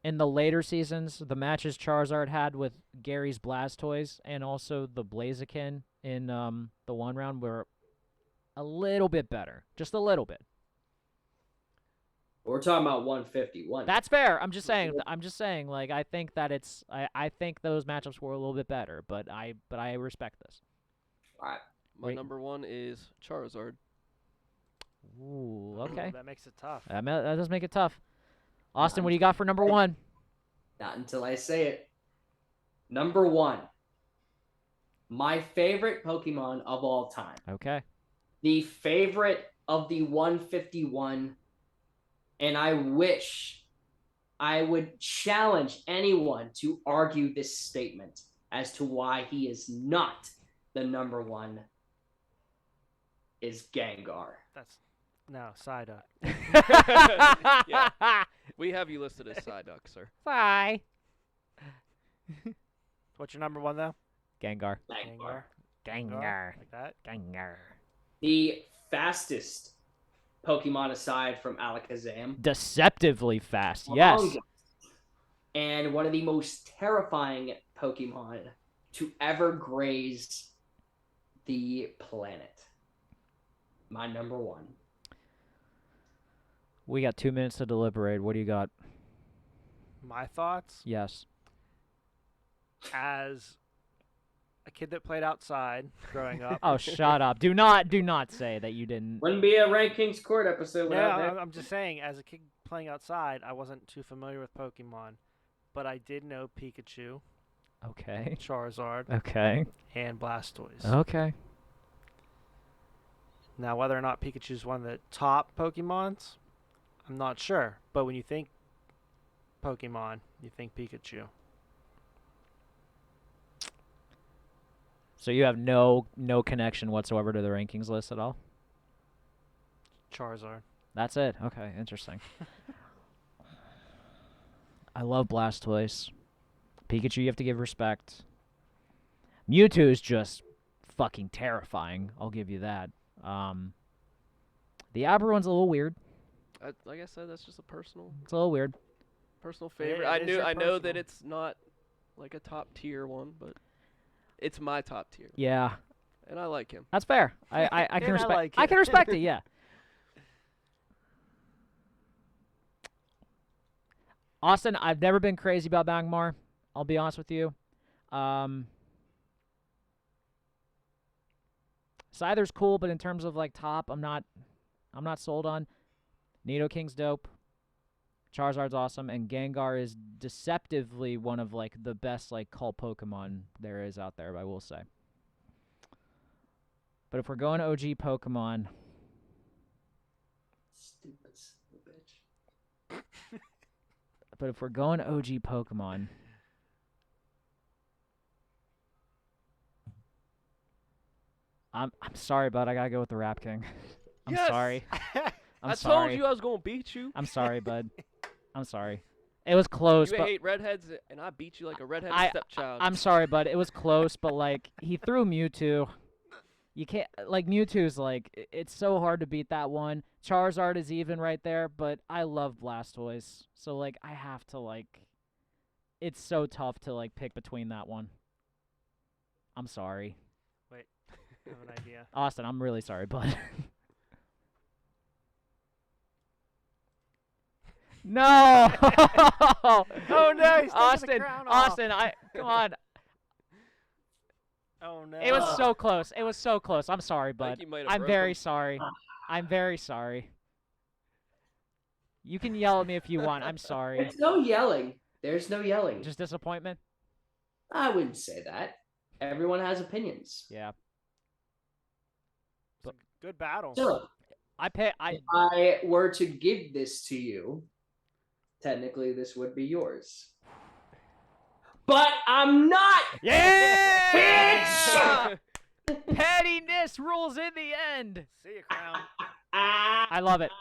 in the later seasons, the matches Charizard had with Gary's Blastoise and also the Blaziken in the 1 round were a little bit better. Just a little bit. We're talking about 151. That's fair. I'm just saying. Like, I think that I think those matchups were a little bit better, but I respect this. All right. My number 1 is Charizard. Ooh, okay. That makes it tough. That does make it tough. Austin, what do you got for number 1? Not until I say it. Number 1. My favorite Pokemon of all time. Okay. The favorite of the 151. And I wish I would challenge anyone to argue this statement as to why he is not the number 1 is Gengar. That's no Psyduck. Yeah. We have you listed as Psyduck, sir. Bye. What's your number 1 though? Gengar. Gengar. Like that? Gengar. The fastest Pokemon aside from Alakazam. Deceptively fast, yes. And one of the most terrifying Pokemon to ever graze the planet. My number 1. We got 2 minutes to deliberate. What do you got? My thoughts? Yes. As a kid that played outside growing up. Oh, shut up. Do not say that you didn't. Wouldn't be a RankKing's Court episode without Yeah, that. I'm just saying, as a kid playing outside, I wasn't too familiar with Pokemon, but I did know Pikachu, Okay. Charizard, Okay. and Blastoise. Okay. Now, whether or not Pikachu's one of the top Pokemons, I'm not sure. But when you think Pokemon, you think Pikachu. So you have no connection whatsoever to the rankings list at all? Charizard. That's it. Okay, interesting. I love Blastoise. Pikachu, you have to give respect. Mewtwo is just fucking terrifying. I'll give you that. The Aber one's a little weird. Like I said, that's just a personal It's a little weird. favorite. It is your I know that personal. it's not like a top tier one, but it's my top tier, Yeah, and I like him. that's fair. I can And I respect. like I it. can respect it. Yeah. Austin, I've never been crazy about Magmar. I'll be honest with you. Scyther's cool, but in terms of like top, I'm not sold on. Nidoking's dope. Charizard's awesome, and Gengar is deceptively one of like the best like call Pokemon there is out there, I will say. But if we're going OG Pokemon, Stupid son of a bitch. but if we're going OG Pokemon, I'm sorry, bud. I gotta go with the Rap King. I'm Yes! sorry. I'm I sorry. told you I was gonna beat you. I'm sorry, bud. I'm sorry. It was close, You but hate redheads, and I beat you like a redheaded I- stepchild. I'm sorry, bud. It was close, but like he threw Mewtwo. You can't like Mewtwo's like it's so hard to beat that one. Charizard is even right there, but I love Blastoise, so like I have to like. It's so tough to like pick between that one. I'm sorry, I have an idea. Austin. I'm really sorry, bud. No. Oh no, he's taking the Austin, crown off. Austin, come on. Oh no. It was so close. It was so close. I'm sorry, I think bud. you might have I'm broke very him. sorry. I'm very sorry. You can yell at me if you want. I'm sorry. There's no yelling. There's no yelling. Just disappointment? I wouldn't say that. Everyone has opinions. Yeah. It's a good battle. So, If if I were to give this to you, technically this would be yours. But I'm not. Yeah! Pettiness rules in the end. See you, crown. I love it.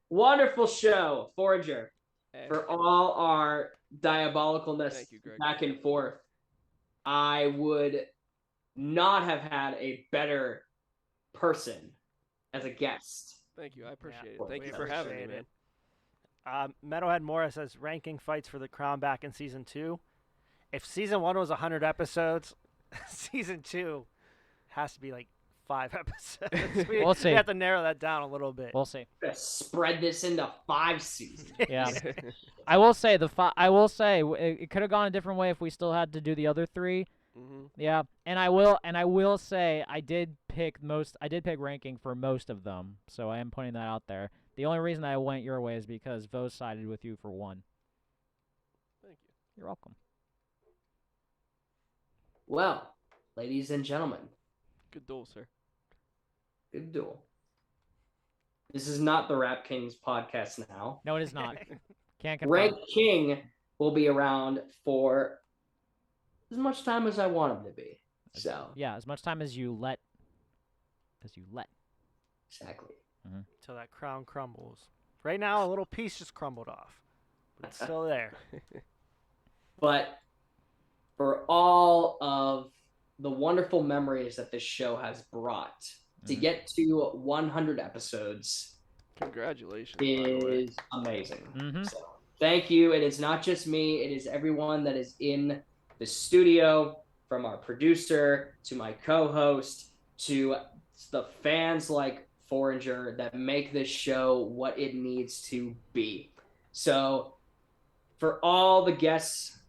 Wonderful show, Forager, Hey, for all our diabolicalness Thank you, Greg. back and forth. I would not have had a better person as a guest. Thank you. I appreciate it. well, Thank we you for having me, appreciate man. Metalhead Mora says ranking fights for the crown back in season 2. If season 1 was 100 episodes, season 2 has to be like 5 episodes. We'll see. We have to narrow that down a little bit. We'll see. Gonna spread this into 5 seasons. Yeah. I will say it could have gone a different way if we still had to do the other 3. Mm-hmm. Yeah, and I will say I did pick ranking for most of them, so I am putting that out there. The only reason I went your way is because Vos sided with you for 1. Thank you. You're welcome. Well, ladies and gentlemen, Good duel, sir. good duel. This is not the Rap Kings podcast now. No, it is not. Can't confirm. Rank King will be around for as much time as I want him to be. So, Yeah, as much time as you let. exactly. Until that crown crumbles. Right now, a little piece just crumbled off. But it's still there. But for all of the wonderful memories that this show has brought, to Mhm. get to 100 episodes Congratulations. By the way. is amazing. Mm-hmm. So, thank you. And it's not just me, it is everyone that is in the studio, from our producer to my co-host to the fans like Forager that make this show what it needs to be. So for all the guests,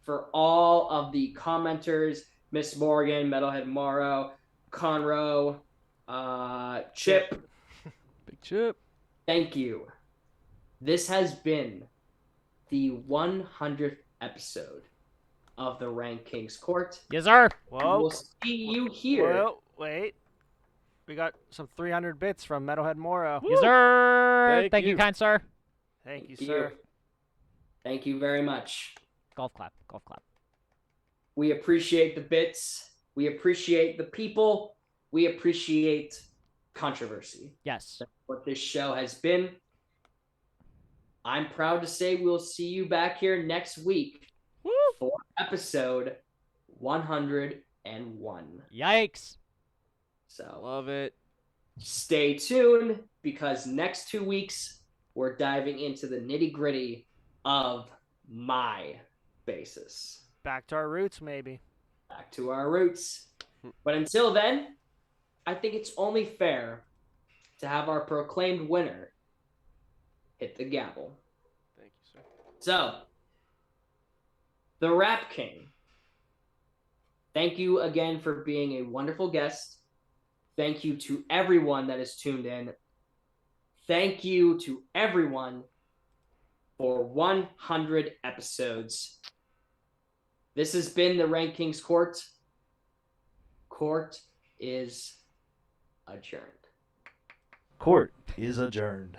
for all of the commenters, Miss Morgan, Metalhead Morrow, Conroe, Chip, Big Chip. thank you. This has been the 100th episode of the RankKing's Court. Yes, sir. Whoa. We'll see you here. Whoa, wait. We got some 300 bits from Metalhead Moro. Yes, sir. Thank you, you. kind sir. Thank you, sir. Thank you very much. Golf clap. Golf clap. We appreciate the bits. We appreciate the people. We appreciate controversy. Yes. That's what this show has been. I'm proud to say we'll see you back here next week Woo! for episode 101. Yikes. So Love it. stay tuned because next 2 weeks we're diving into the nitty gritty of my basis. Back to our roots, maybe. Back to our roots. But until then, I think it's only fair to have our proclaimed winner hit the gavel. Thank you, sir. So, the Rap King, thank you again for being a wonderful guest. Thank you to everyone that has tuned in. Thank you to everyone for 100 episodes. This has been the RankKing's Court. Court is adjourned. Court is adjourned.